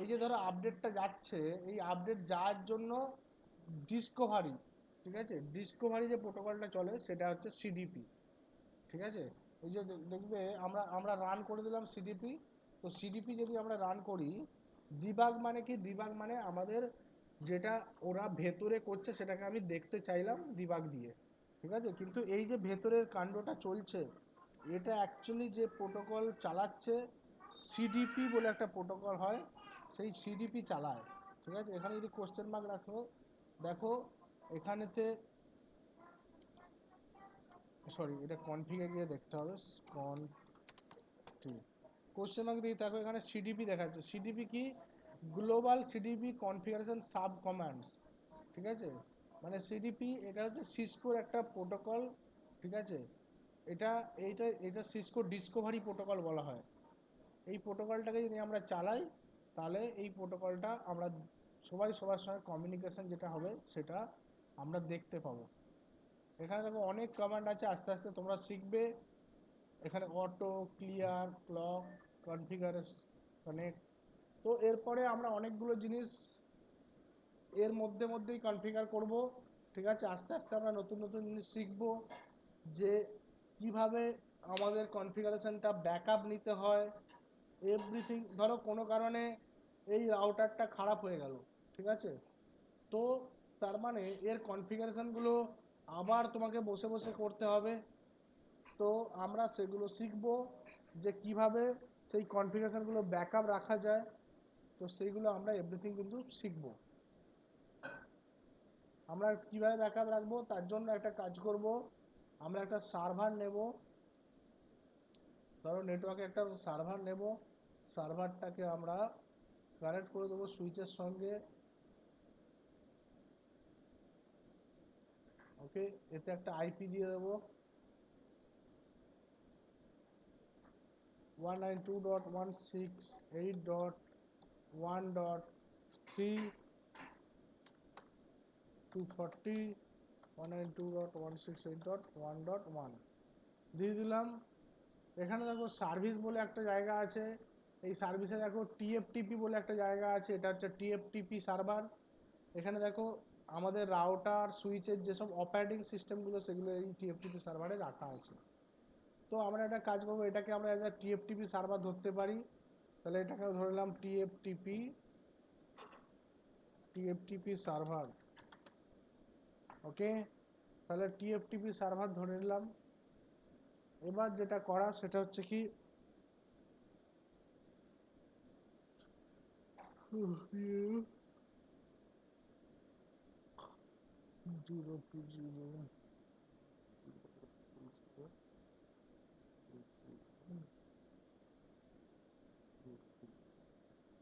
এই যে ধরো আপডেটটা যাচ্ছে, এই আপডেট যাওয়ার জন্য ডিসকভারি, ঠিক আছে, ডিসকভারি যে প্রোটোকলটা চলে সেটা হচ্ছে সিডিপি, ঠিক আছে। এই যে দেখবে আমরা রান করে দিলাম সিডিপি। তো সিডিপি যদি আমরা রান করি, ডিবাগ মানে কি, ডিবাগ মানে আমাদের যেটা ওরা ভেতরে করছে সেটাকে আমি দেখতে চাইলাম ডিবাগ দিয়ে, ঠিক আছে। কিন্তু এই যে ভেতরের কাণ্ডটা চলছে, এটা অ্যাকচুয়ালি যে প্রোটোকল চালাচ্ছে, সিডিপি বলে একটা প্রোটোকল হয়, সেই সিডিপি চালায়, ঠিক আছে। এখানে যদি কোশ্চেন মার্ক রাখো, দেখো এখানেতে, সরি এটা কনফিগে গিয়ে দেখতে হবে, কনফিগ কোশ্চেন মার্ক দিয়ে দেখো এখানে সিডিপি দেখাচ্ছে। সিডিপি কি, global CDP configuration sub commands, ঠিক আছে। মানে সিডিপি এটা হচ্ছে সিসকোর একটা প্রোটোকল, ঠিক আছে। এটা এইটা এটা সিসকো ডিসকভারি প্রোটোকল বলা হয়। এই প্রোটোকলটাকে যদি আমরা চালাই, তাহলে এই প্রোটোকলটা আমরা সবার সঙ্গে কমিউনিকেশন যেটা হবে সেটা আমরা দেখতে পাবো। এখানে দেখো অনেক কমান্ড আছে, আস্তে আস্তে তোমরা শিখবে। এখানে auto, clear, clock, configuration, connect. তো এরপরে আমরা অনেকগুলো জিনিস এর মধ্যেই কনফিগার করব, ঠিক আছে। আস্তে আস্তে আমরা নতুন নতুন জিনিস শিখব, যে কিভাবে আমাদের কনফিগারেশনটা ব্যাকআপ নিতে হয়, এভরিথিং। ধরো কোনো কারণে এই রাউটারটা খারাপ হয়ে গেল, ঠিক আছে, তো তার মানে এর কনফিগারেশনগুলো আবার তোমাকে বসে বসে করতে হবে। তো আমরা সেগুলো শিখব, যে কিভাবে সেই কনফিগারেশনগুলো ব্যাকআপ রাখা যায়। তো সেইগুলো আমরা এভরিথিং কিন্তু শিখব। আমরা কিভাবে ব্যাকআপ রাখবো তার জন্য একটা কাজ করব, আমরা একটা সার্ভার নেব। ধরো নেটওয়ার্কে একটা সার্ভার নেব, সার্ভারটাকে আমরা কানেক্ট করে দেবো সুইচের সঙ্গে, ওকে। এতে একটা আইপি দিয়ে দেবো 192.168.240, 192.168.1.1 দিয়ে দিলাম। এখানে দেখো সার্ভিস বলে একটা জায়গা আছে, এই সার্ভিসে দেখো টিএফটিপি বলে একটা জায়গা আছে, এটা হচ্ছে টিএফটিপি সার্ভার। এখানে দেখো আমাদের রাউটার সুইচের যেসব অপারেটিং সিস্টেমগুলো সেগুলো এই টিএফটিপি সার্ভারে রাখা আছে। তো আমরা একটা কাজ করবো, এটাকে আমরা অ্যাজ আ টিএফটিপি সার্ভার ধরতে পারি। তাহলে এটাকে ধরলাম টিএফটিপি সার্ভার, ওকে। তাহলে টিএফটিপি সার্ভার ধরে নিলাম। এবার যেটা করা সেটা হচ্ছে কি,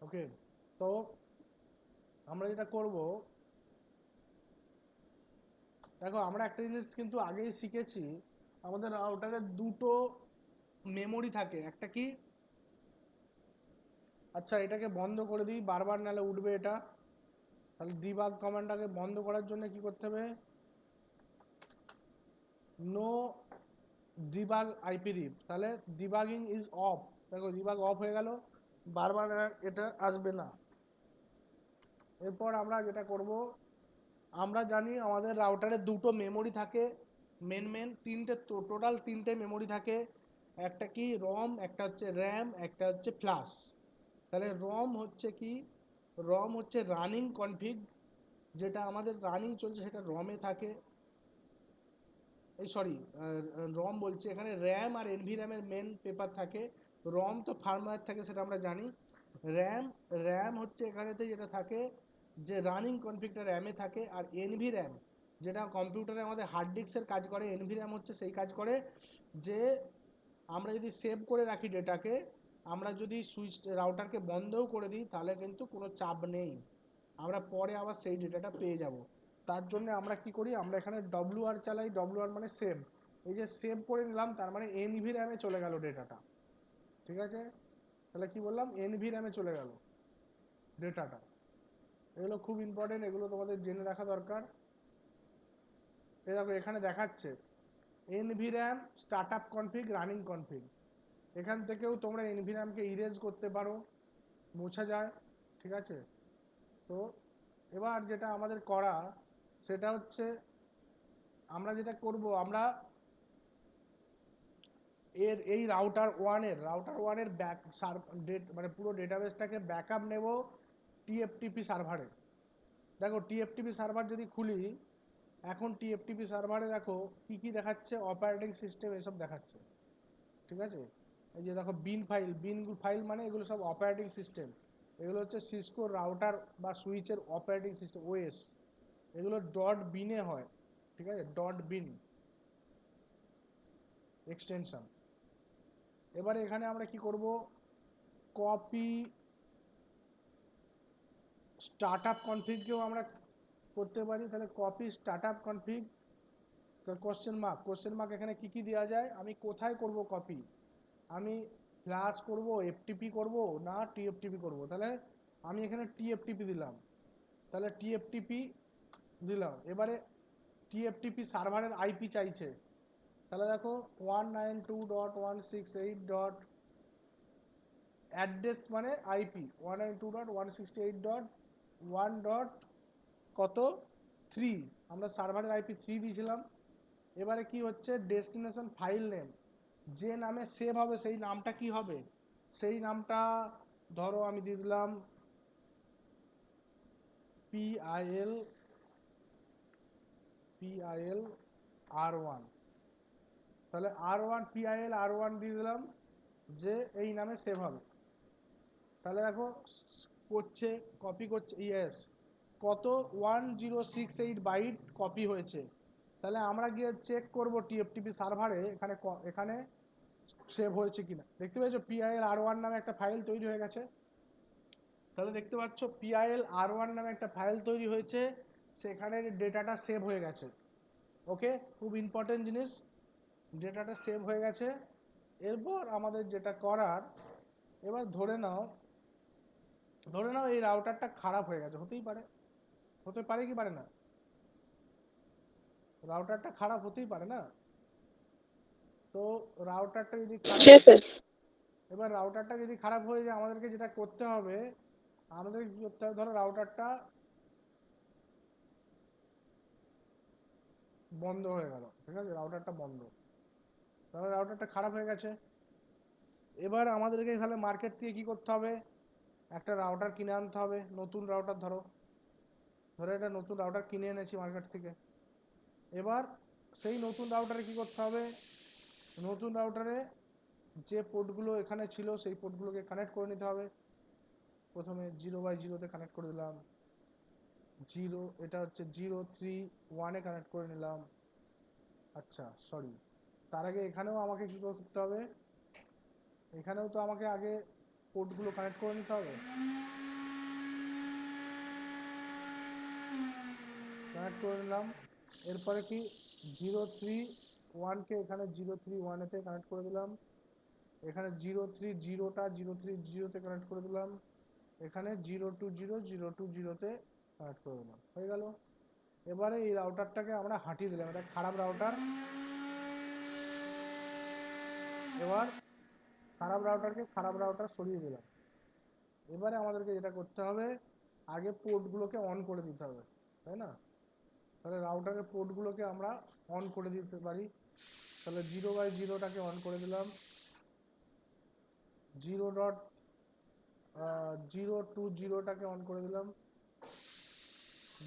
ওকে। তো আমরা যেটা করব, দেখো আমরা একটা জিনিস কিন্তু আগেই শিখেছি, আমাদের রাউটারে দুটো মেমোরি থাকে। একটা কি, আচ্ছা এটাকে বন্ধ করে দিই, বারবার নালে উঠবে এটা। তাহলে ডিবাগ কমান্ডটাকে বন্ধ করার জন্য কি করতে হবে, নো ডিবাগ আইপি রিপ, তাহলে ডিবাগিং ইজ অফ। দেখো ডিবাগ অফ হয়ে গেল, বারবার এটা আসবে না। এরপর আমরা যেটা করব, আমরা জানি আমাদের রাউটারে দুটো মেমোরি থাকে, তিনটে, টোটাল তিনটে মেমোরি থাকে। একটা কি রম, একটা হচ্ছে র্যাম, একটা হচ্ছে ফ্ল্যাশ। তাহলে রম হচ্ছে রানিং কনফিগ, যেটা আমাদের রানিং চলছে সেটা রমে থাকে। এই সরি, রম বলছি, এখানে র্যাম আর এনভি র্যামের মেন পেপার থাকে। রম তো ফার্মওয়্যার থাকে সেটা আমরা জানি। র্যাম র্যাম হচ্ছে এখানেতে যেটা থাকে, যে রানিং কনফিগটা র্যামে থাকে। আর এনভি র্যাম যেটা কম্পিউটারে আমাদের হার্ড ডিস্কের কাজ করে, এনভি র্যাম হচ্ছে সেই কাজ করে, যে আমরা যদি সেভ করে রাখি ডেটাকে, আমরা যদি সুইচ রাউটারকে বন্ধও করে দিই তাহলে কিন্তু কোনো চাপ নেই, আমরা পরে আবার সেই ডেটাটা পেয়ে যাব। তার জন্য আমরা কি করি, আমরা এখানে ডব্লিউআর চালাই। ডব্লিউআর মানে সেভ। এই যে সেভ করে নিলাম, তার মানে এনভি র্যামে চলে গেল ডেটাটা, ঠিক আছে। তাহলে কি বললাম, এনভি র্যামে চলে গেল ডেটাটা। এগুলো খুব ইম্পর্টেন্ট, এগুলো তোমাদের জেনে রাখা দরকার। এই দেখো এখানে দেখাচ্ছে nvram startup config running config। এখান থেকেও তোমরা nvram কে ইরেজ করতে পারো, মোছা যায়, ঠিক আছে। তো এবার যেটা আমাদের করা সেটা হচ্ছে আমরা যেটা করব, আমরা এই রাউটার ওয়ানের ব্যাক মানে পুরো ডেটাবেসটাকে ব্যাকআপ নেব টিএফটিপি সার্ভারে। দেখো টিএফটিপি সার্ভার যদি খুলি, এখন টিএফটিপি সার্ভারে দেখো কি কি দেখাচ্ছে, অপারেটিং সিস্টেম এসব দেখাচ্ছে, ঠিক আছে। এই যে দেখো বিন ফাইল মানে এগুলো সব অপারেটিং সিস্টেম, এগুলো হচ্ছে সিসকো রাউটার বা সুইচের অপারেটিং সিস্টেম ওএস, এগুলো ডট বিনে হয়, ঠিক আছে, ডট বিন এক্সটেনশন। এবারে এখানে আমরা কি করব, কপি স্টার্টআপ কনফিগকেও আমরা করতে পারি। তাহলে copy startup config question mark এখানে কি কি দেওয়া যায়, আমি কোথায় করব কপি, আমি ফ্ল্যাশ করব, এফটিপি করব না টিএফটিপি করব। তাহলে আমি এখানে টিএফটিপি দিলাম, তাহলে টিএফটিপি দিলাম। এবারে টিএফটিপি সার্ভারের আইপি চাইছে, তাহলে দেখো 192.168 ডট অ্যাড্রেস মানে আইপি 192.168.1 ডট কত 3, আমরা সার্ভারের আইপি 3 দিয়েছিলাম। এবারে কি হচ্ছে, ডেস্টিনেশন ফাইল নেম, যে নামে সেভ হবে সেই নামটা কি হবে, সেই নামটা ধরো আমি দিয়ে দিলাম PIL R1, তাহলে R1 PIL R1 দিয়ে দিলাম, যে এই নামে সেভ হবে। তাহলে দেখো করছে, কপি করছে, ইয়েস, কত 1068 বাইট কপি হয়েছে। তাহলে আমরা গিয়ে চেক করব টিএফটিপি সার্ভারে এখানে সেভ হয়েছে কিনা। দেখতে পেয়েছো PIL R1 নামে একটা ফাইল তৈরি হয়ে গেছে। তাহলে দেখতে পাচ্ছ PIL R1 নামে একটা ফাইল তৈরি হয়েছে, সেখানে ডেটাটা সেভ হয়ে গেছে। ওকে, খুব ইম্পর্টেন্ট জিনিস, ডেটাটা সেভ হয়ে গেছে। এরপর আমাদের যেটা করার, এবার ধরে নাও এই রাউটারটা খারাপ হয়ে গেছে, হতে পারে কি পারে না, রাউটারটা খারাপ হতেই পারে না। তো রাউটারটা যদি এবার রাউটারটা যদি খারাপ হয়ে যায়, আমাদেরকে যেটা করতে হবে, ধরো রাউটারটা বন্ধ হয়ে গেল, ঠিক আছে, রাউটারটা বন্ধ, তাহলে রাউটারটা খারাপ হয়ে গেছে। এবার আমাদেরকে তাহলে মার্কেট থেকে কি করতে হবে, একটা রাউটার কিনে আনতে হবে, নতুন রাউটার, ধরো একটা নতুন রাউটার কিনে এনেছি মার্কেট থেকে। এবার সেই নতুন রাউটারে কি করতে হবে, নতুন রাউটারে যে পোর্টগুলো এখানে ছিল সেই পোর্টগুলোকে কানেক্ট করে নিতে হবে। প্রথমে 0/0-তে কানেক্ট করে দিলাম, 0 এটা হচ্ছে 031-এ কানেক্ট করে নিলাম। আচ্ছা সরি, তার আগে এখানেও আমাকে কি করতে হবে, এখানেও তো আমাকে আগে পোর্টগুলো কানেক্ট করে নিতে হবে। কানেক্ট করে নিলাম, এরপরে কি 031-কে এখানে 031-এতে কানেক্ট করে দিলাম, এখানে 030-টা 030-তে কানেক্ট করে দিলাম, এখানে 020-020-তে কানেক্ট করে দিলাম, হয়ে গেল। এবারে এই রাউটারটাকে আমরা হাঁটিয়ে দিলাম, এটা খারাপ রাউটার। এবার খারাপ রাউটার সরিয়ে দিলাম। এবারে আমাদেরকে যেটা করতে হবে, আগে পোর্টগুলোকে অন করে দিতে হবে, তাই না। তাহলে রাউটারের পোর্টগুলোকে আমরা অন করে দিতে পারি। তাহলে 0/0-টাকে অন করে দিলাম, 0.020-টাকে অন করে দিলাম,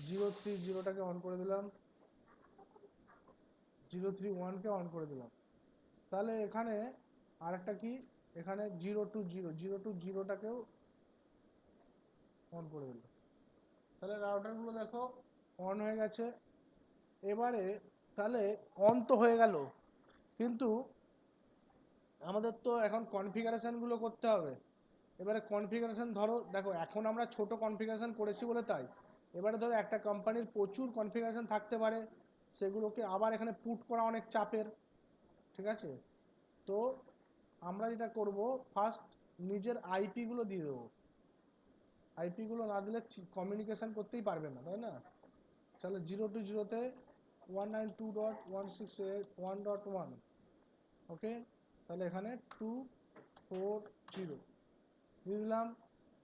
030-টাকে অন করে দিলাম, 031-কে অন করে দিলাম। তাহলে এখানে আরেকটা কি, এখানে 020-টাকেও অন করে দিলাম। তাহলে রাউটারগুলো দেখো অন হয়ে গেছে। এবারে তাহলে অন তো হয়ে গেল, কিন্তু আমাদের তো এখন কনফিগারেশনগুলো করতে হবে। এবারে কনফিগারেশন ধরো, দেখো এখন আমরা ছোট কনফিগারেশন করেছি বলে তাই, এবারে ধরো একটা কোম্পানির প্রচুর কনফিগারেশন থাকতে পারে, সেগুলোকে আবার এখানে পুট করা অনেক চাপের, ঠিক আছে। তো আমরা যেটা করব, ফার্স্ট নিজের আইপিগুলো দিয়ে দেবো, আইপিগুলো না দিলে কমিউনিকেশন করতেই পারবে না, তাই না। তাহলে 020-তে 192.168.1.1 ওকে, তাহলে এখানে 240 দিয়ে দিলাম।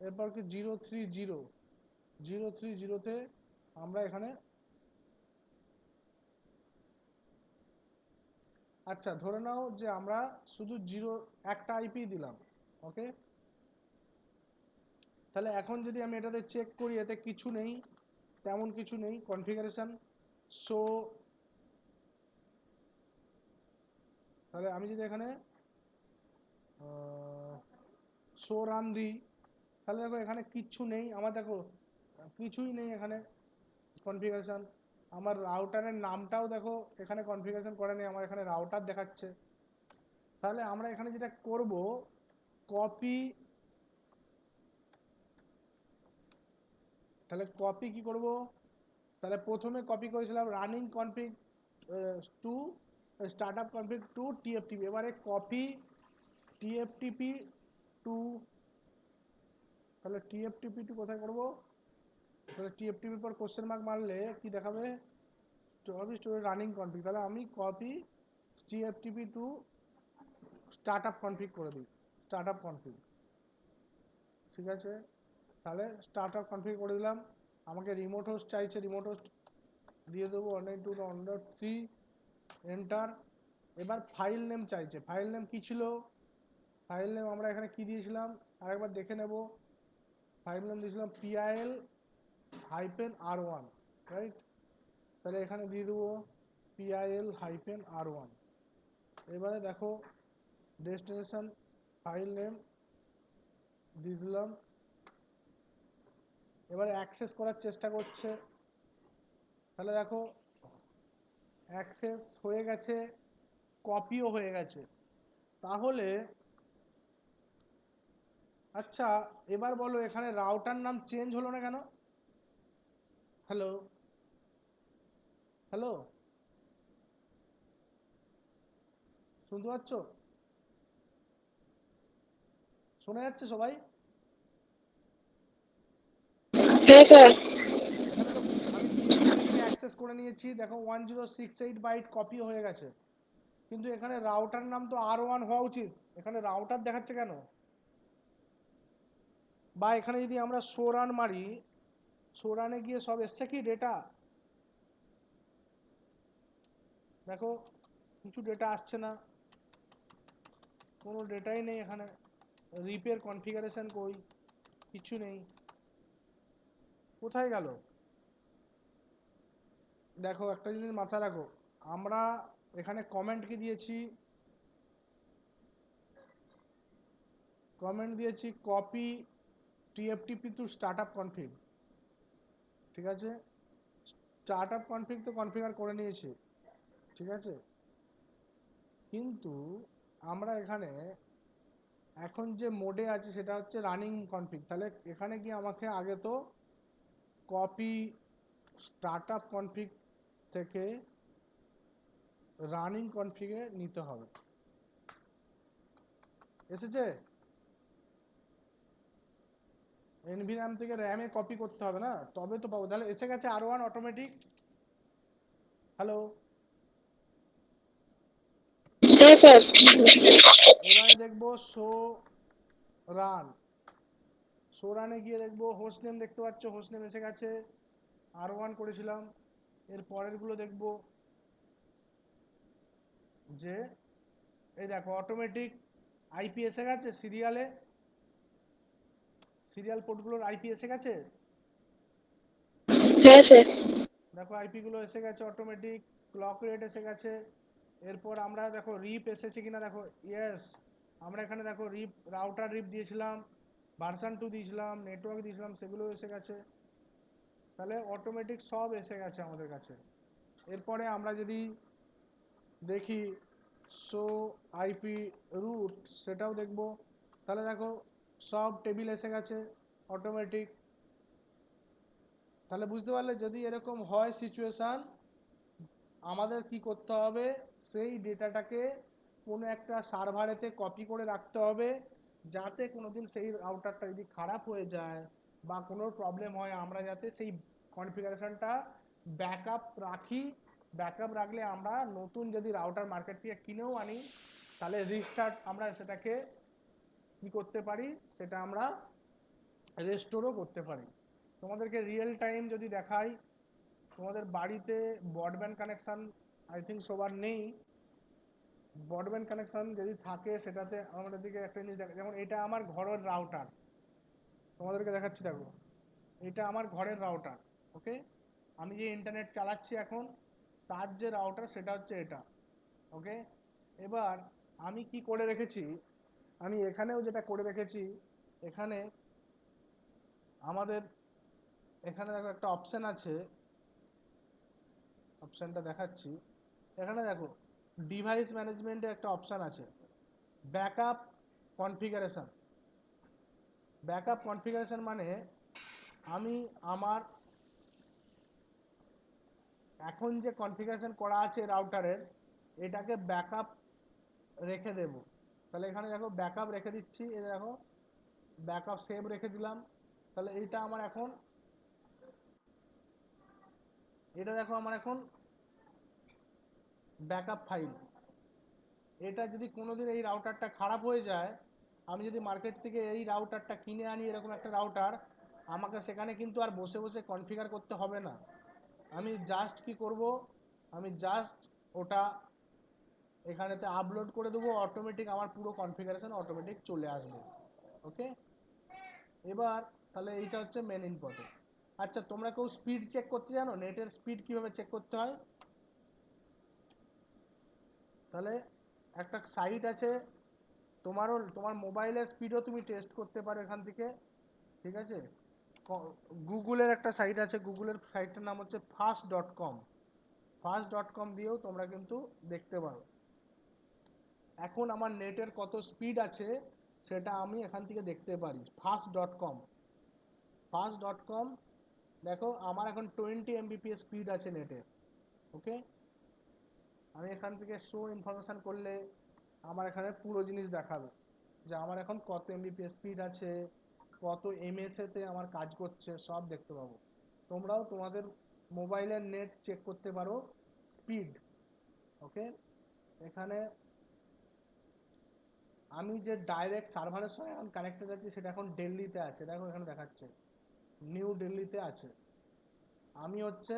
এরপর কি 030তে আমরা এখানে আচ্ছা ধরে নাও যে আমরা শুধু একটা আইপি দিলাম। ওকে, তাহলে এখন যদি আমি এটাতে চেক করি এতে কিছু নেই, তেমন কিছু নেই কনফিগারেশন। সো তাহলে আমি যদি এখানে শো রান দিই তাহলে দেখো এখানে কিচ্ছু নেই আমার, দেখো কিছুই নেই এখানে কনফিগারেশন। আমার রাউটারের নামটাও দেখো এখানে কনফিগারেশন করে নেই, আমার এখানে রাউটার দেখাচ্ছে। তাহলে আমরা এখানে যেটা করব, কপি, তাহলে কপি কি করব, তাহলে প্রথমে কপি করেছিলাম running config to startup config to TFTP, এবারে কপি টিএফটিপি টু, তাহলে টিএফটিপি টু কোথায় করব, তাহলে টিএফটিপি পর কোশ্চেন মার্ক মারলে কি দেখাবে, রানিং কনফিগ, তাহলে আমি copy TFTP to startup config করে দিই, স্টার্টআপ কনফিগ, ঠিক আছে। তাহলে স্টার্টআপ কনফিগ করে দিলাম। আমাকে রিমোট হোস্ট চাইছে, রিমোট হোস্ট দিয়ে দেবো 192.1.3, এন্টার। এবার ফাইল নেম চাইছে, ফাইল নেম কি ছিল, ফাইল নেম আমরা এখানে কি দিয়েছিলাম আরেকবার দেখে নেব। ফাইল নেম দিয়েছিলাম PIL-R1, রাইট। তাহলে এখানে দিয়ে দেবো PIL-R1। এবারে দেখো ডেস্টিনেশন ফাইল নেম দিয়ে দিলাম। এবারে অ্যাক্সেস করার চেষ্টা করছে, তাহলে দেখো অ্যাক্সেস হয়ে গেছে, কপিও হয়ে গেছে। তাহলে আচ্ছা এবার বলো এখানে রাউটার নাম চেঞ্জ হলো না কেন? হ্যালো হ্যালো, শুনতে পাচ্ছ? শোনা যাচ্ছে সবাই? হ্যাঁ স্যার। এখানে তো আমি টিএফটিপি অ্যাক্সেস করে নিয়েছি, দেখো 1068 বাইট কপি হয়ে গেছে, কিন্তু এখানে রাউটার নাম তো R1 হওয়া উচিত, এখানে রাউটার দেখাচ্ছে কেন? বা এখানে যদি আমরা শো রান মারি, শো রানে গিয়ে সব এসছে কি ডেটা, দেখো কিছু ডেটা আসছে না, কোনো ডেটাই নেই এখানে। রিপের কনফিগারেশন কই, কিছু নেই, কোথায় গেল? দেখো একটা জিনিস মাথায় রাখো, আমরা এখানে কমেন্ট কি দিয়েছি, কমেন্ট দিয়েছি copy TFTP to startup config, ঠিক আছে। স্টার্টআপ কনফিগ তো কনফিগার করে নিয়েছি, ঠিক আছে, কিন্তু আমরা এখানে এখন যে মোডে আছে সেটা হচ্ছে রানিং কনফিগ, তাহলে এখানে কি আমাকে আগে তো কপি স্টার্টআপ কনফিগ থেকে রানিং কনফিগে নিতে হবে। এসেছে? এনভি র্যাম থেকে র্যামে কপি করতে হবে না, তবে তো পাবো। তাহলে এসে গেছে R1 অটোমেটিক। হ্যালো, হ্যাঁ স্যার। এবারে দেখবো শো রান, শো রানে গিয়ে দেখবো হোস্ট নেম, দেখতে পাচ্ছ হোস্ট নেম এসে গেছে, R1 করেছিলাম। এর পরের গুলো দেখবো যে এই দেখো অটোমেটিক আইপি এসে গেছে, সিরিয়ালে সিরিয়াল পোর্টগুলোর আইপি এসে গেছে, হ্যাঁ স্যার। দেখো আইপি গুলো এসে গেছে অটোমেটিক, ক্লক রেট এসে গেছে। এরপর আমরা দেখো রিপ এসেছে কিনা, দেখো ইয়েস, আমরা এখানে দেখো রিপ, রাউটার রিপ দিয়েছিলাম, ভার্সন 2 দিয়েছিলাম, নেটওয়ার্ক দিয়েছিলাম, সেগুলো এসে গেছে। তাহলে অটোমেটিক সব এসে গেছে আমাদের কাছে। এরপরে আমরা যদি দেখি শো আইপি রুট, সেটাও দেখবো, তাহলে দেখো সব টেবিল এসে গেছে অটোমেটিক। তাহলে বুঝতে পারলে যদি এরকম হয় সিচুয়েশন, আমাদের কি করতে হবে, সেই ডেটাটাকে কোনো একটা সার্ভারেতে কপি করে রাখতে হবে, যাতে কোনোদিন সেই রাউটারটা যদি খারাপ হয়ে যায় বা কোনো প্রবলেম হয়, আমরা যাতে সেই কনফিগারেশনটা ব্যাকআপ রাখি, ব্যাকআপ রাখলে আমরা নতুন যদি রাউটার মার্কেট থেকে কিনেও আনি তাহলে রিস্টার্ট আমরা সেটাকে কি করতে পারি, সেটা আমরা রেস্টোরও করতে পারি। তোমাদেরকে রিয়েল টাইম যদি দেখাই, তোমাদের বাড়িতে ব্রডব্যান্ড কানেকশন আই থিঙ্ক সবার নেই। ব্রডব্যান্ড কানেকশন যদি থাকে সেটাতে আমাদের দিকে একটা জিনিস দেখা, যেমন এটা আমার ঘরের রাউটার, তোমাদেরকে দেখাচ্ছি, দেখো এটা আমার ঘরের রাউটার। ওকে, আমি যে ইন্টারনেট চালাচ্ছি এখন তার যে রাউটার সেটা হচ্ছে এটা। ওকে, এবার আমি কি করে রেখেছি, আমি এখানেও যেটা করে রেখেছি, এখানে আমাদের এখানে দেখো একটা অপশন আছে, অপশনটা দেখাচ্ছি। এখানে দেখো ডিভাইস ম্যানেজমেন্টে একটা অপশন আছে, ব্যাকআপ কনফিগারেশন। ব্যাকআপ কনফিগারেশন মানে আমি আমার এখন যে কনফিগারেশন করা আছে রাউটারের এটাকে ব্যাকআপ রেখে দেব। তাহলে এখানে দেখো ব্যাকআপ রেখে দিচ্ছি, এই দেখো ব্যাকআপ সেভ রেখে দিলাম। তাহলে এইটা আমার এখন, এটা দেখো আমার এখন ব্যাকআপ ফাইল। এটা যদি কোনোদিন এই রাউটারটা খারাপ হয়ে যায়, আমি যদি মার্কেট থেকে এই রাউটারটা কিনে আনি এরকম একটা রাউটার, আমাকে সেখানে কিন্তু আর বসে বসে কনফিগার করতে হবে না। আমি জাস্ট কি করব, আমি জাস্ট ওটা এখানেতে আপলোড করে দেবো, অটোমেটিক আমার পুরো কনফিগারেশন অটোমেটিক চলে আসবে। ওকে, এবার তাহলে এইটা হচ্ছে মেন ইম্পর্টেন্ট। আচ্ছা, তোমরা কেউ স্পিড চেক করতে জানো? নেটের স্পিড কিভাবে চেক করতে হয়? তাহলে একটা সাইট আছে, তোমার মোবাইলের স্পিডও তুমি টেস্ট করতে পারো এখান থেকে, ঠিক আছে? গুগলের একটা সাইট আছে, গুগলের সাইটটার নাম হচ্ছে fast.com। fast.com দিয়েও তোমরা কিন্তু দেখতে পারো এখন আমার নেটের কত স্পিড আছে, সেটা আমি এখান থেকে দেখতে পারি fast.com। fast.com দেখো আমার এখন 20 mbps স্পিড আছে নেটের। ওকে, আমি এখান থেকে শো ইনফরমেশন করলে আমার এখানে পুরো জিনিস দেখাবে যে আমার এখন কত mbps স্পিড আছে, কত ms এতে আমার কাজ করছে, সব দেখতে পাবো। তোমরাও তোমাদের মোবাইলের নেট চেক করতে পারো স্পিড। ওকে, এখানে আমি যে ডাইরেক্ট সার্ভারের সঙ্গে এখন কানেক্টেড আছি সেটা এখন দিল্লিতে আছে, দেখো এখানে দেখাচ্ছে নিউ দিল্লিতে আছে। আমি হচ্ছে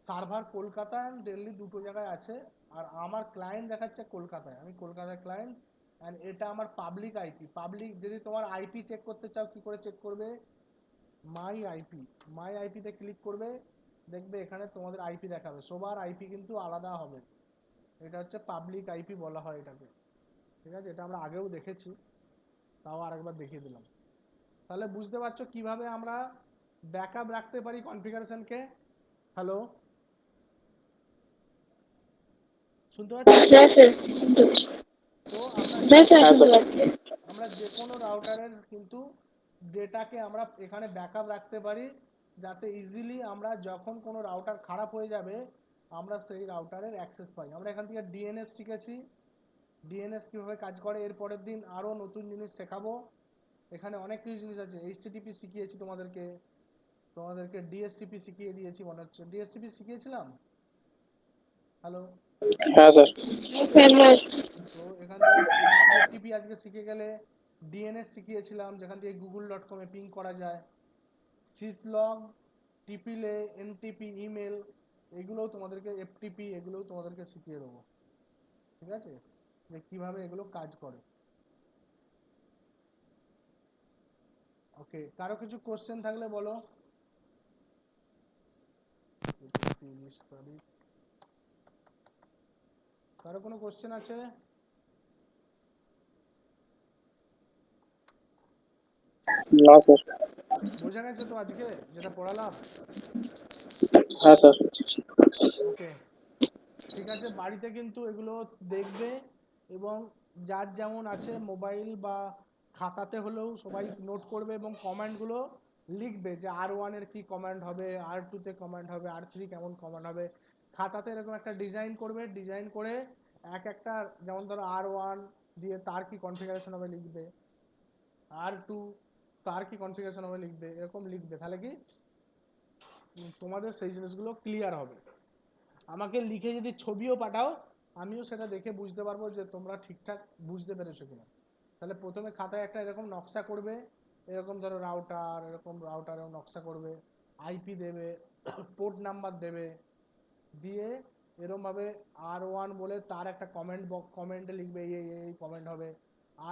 সার্ভার কলকাতা এন্ড দিল্লি দুটো জায়গায় আছে, আর আমার ক্লায়েন্ট দেখাচ্ছে কলকাতায়, আমি কলকাতায় ক্লায়েন্ট। অ্যান্ড এটা আমার পাবলিক আইপি। পাবলিক যদি তোমার আইপি চেক করতে চাও, কি করে চেক করবে? মাই আইপি, মাই আইপিতে ক্লিক করবে, দেখবে এখানে তোমাদের আইপি দেখাবে, সবার আইপি কিন্তু আলাদা হবে। এটা হচ্ছে পাবলিক আইপি বলা হয় এটাকে, ঠিক আছে? এটা আমরা আগেও দেখেছি, তাও আরেকবার দেখিয়ে দিলাম। তাহলে বুঝতে পারছো কিভাবে আমরা ব্যাকআপ রাখতে পারি কনফিগারেশনকে। হ্যালো, শুনতে পাচ্ছি? হ্যাঁ স্যার, তো হ্যাঁ স্যার শুনতে পাচ্ছি। আমরা যে কোনো রাউটারের কিন্তু ডেটাকে আমরা এখানে ব্যাকআপ রাখতে পারি, যাতে ইজিলি আমরা যখন কোনো রাউটার খারাপ হয়ে যাবে আমরা সেই রাউটারের অ্যাক্সেস পাই। আমরা এখান থেকে ডিএনএস শিখেছি, ডিএনএস কীভাবে কাজ করে, এর পরের দিন আরও নতুন জিনিস শেখাবো। এখানে অনেক কিছু জিনিস আছে, এইচটিটিপি শিখিয়েছি তোমাদেরকে, তোমাদেরকে ডিএসসিপি শিখিয়ে দিয়েছি মনে হচ্ছে, ডিএসসিপি শিখিয়েছিলাম। হ্যালো, হ্যাঁ স্যার। হ্যাঁ হ্যাঁ। তো এখান থেকে টিএফটিপি আজকে শিখে গেলে, ডিএনএস শিখিয়েছিলাম যেখান থেকে google.com-এ পিং করা যায়, সিসলগ, টিপিলে, এনটিপি, ইমেল, এগুলোও তোমাদেরকে, এফটিপি, এগুলোও তোমাদেরকে শিখিয়ে দেবো, ঠিক আছে? যে কীভাবে এগুলো কাজ করে। ওকে, কারো কিছু কোশ্চেন থাকলে বলো। 30 তারিখ, কারো কোনো কোশ্চেন আছে? না স্যার। বোঝা গেছে তো আজকে যেটা পড়ালাম? হ্যাঁ স্যার। ওকে, ঠিক আছে, বাড়িতে কিন্তু এগুলো দেখবে, এবং যার যেমন আছে মোবাইল বা খাতাতে হলেও সবাই নোট করবে এবং কমেন্টগুলো লিখবে যে R1-এর কি কমান্ড হবে, R2-তে কমান্ড হবে, R3 কেমন কমান্ড হবে। খাতাতে এরকম একটা ডিজাইন করবে, ডিজাইন করে এক একটা, যেমন ধরো R1 দিয়ে তার কি কনফিগারেশন হবে লিখবে, R2 তার কি কনফিগারেশন হবে লিখবে, এরকম লিখবে। তাহলে কি তোমাদের সেই জিনিসগুলো ক্লিয়ার হবে। আমাকে লিখে যদি ছবিও পাঠাও আমিও সেটা দেখে বুঝতে পারবো যে তোমরা ঠিকঠাক বুঝতে পেরেছো কিনা। তাহলে প্রথমে খাতায় একটা এরকম নকশা করবে, এরকম ধরো রাউটার, এরকম রাউটারেও নকশা করবে, আইপি দেবে, পোর্ট নাম্বার দেবে, দিয়ে এরমভাবে R1 বলে তার একটা কমেন্টে লিখবে এই কমেন্ট হবে,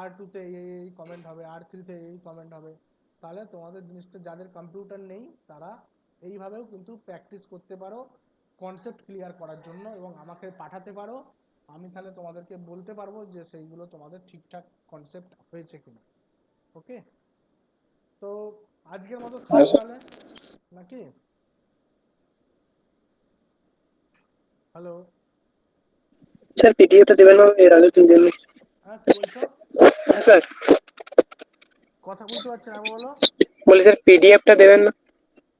R2 তে এই কমেন্ট হবে, R3 তে এই কমেন্ট হবে। তাহলে তোমাদের জিনিসটা যাদের কম্পিউটার নেই তারা এইভাবেও কিন্তু প্র্যাকটিস করতে পারো কনসেপ্ট ক্লিয়ার করার জন্য, এবং আমাকে পাঠাতে পারো। আমি তাহলে তোমাদেরকে বলতে পারবো যে সেইগুলো তোমাদের ঠিকঠাক কনসেপ্ট হয়েছে কিনা। ওকে, তো আজকের মতো থাক হ্যাঁ স্যার। তাহলে, নাকি? হ্যালো, স্যার পিডিএফটা দেবেন না এর আগের দিন জন্য? হ্যাঁ কি বলছো? হ্যাঁ স্যার, কথা বুঝতে পারছি না, বলো। বলি স্যার পিডিএফটা দেবেন না?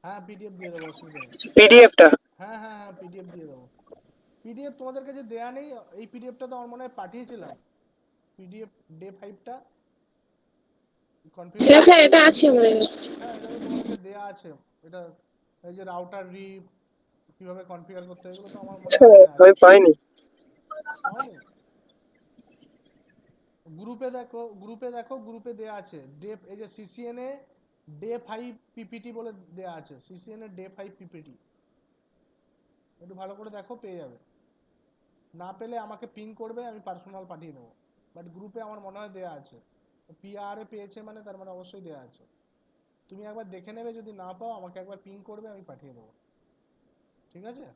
হ্যাঁ পিডিএফ দিয়ে দেবো, অসুবিধা নেই। পিডিএফটা? হ্যাঁ হ্যাঁ হ্যাঁ পিডিএফ দিয়ে দেবো। পিডিএফ তোমাদের কাছে দেয়া নেই? এই পিডিএফটা তো আমার মনে হয় পাঠিয়েছিলাম, পিডিএফ ডে 5টা কনফিগার। হ্যাঁ স্যার, এটা আছে আমার কাছে। হ্যাঁ এটা তো তোমাদেরকে দেয়া আছে। এটা এই যে রাউটার কিভাবে কনফিগার করতে হয় এগুলো তো আমার মনে হয় দেয়া আছে। আমি পাইনি। পাওনি? গ্রুপে দেখো, গ্রুপে দেয়া আছে। এই যে সিসিএনএ ডে 5 পিপিটি বলে দেয়া আছে, সিসিএনএ ডে 5 পিপিটি। একটু ভালো করে দেখো, পেয়ে যাবে। না পেলে আমাকে পিং করবে, আমি পার্সোনাল পাঠিয়ে দেবো। বাট গ্রুপে আমার মনে হয় দেয়া আছে। পিআর এ পেয়েছে মানে তার মানে অবশ্যই দেয়া আছে। তুমি একবার দেখে নেবে, যদি না পাও আমাকে একবার পিং করবে, আমি পাঠিয়ে দেবো। ঠিক আছে,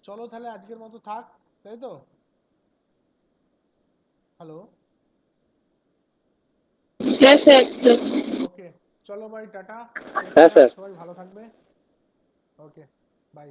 চলো তাহলে আজকের মতো থাক, তাই তো? হ্যালো, হ্যাঁ স্যার। ওকে, চলো ভাই, টাটা। হ্যাঁ স্যার। সবাই ভালো থাকবে। ওকে, বাই।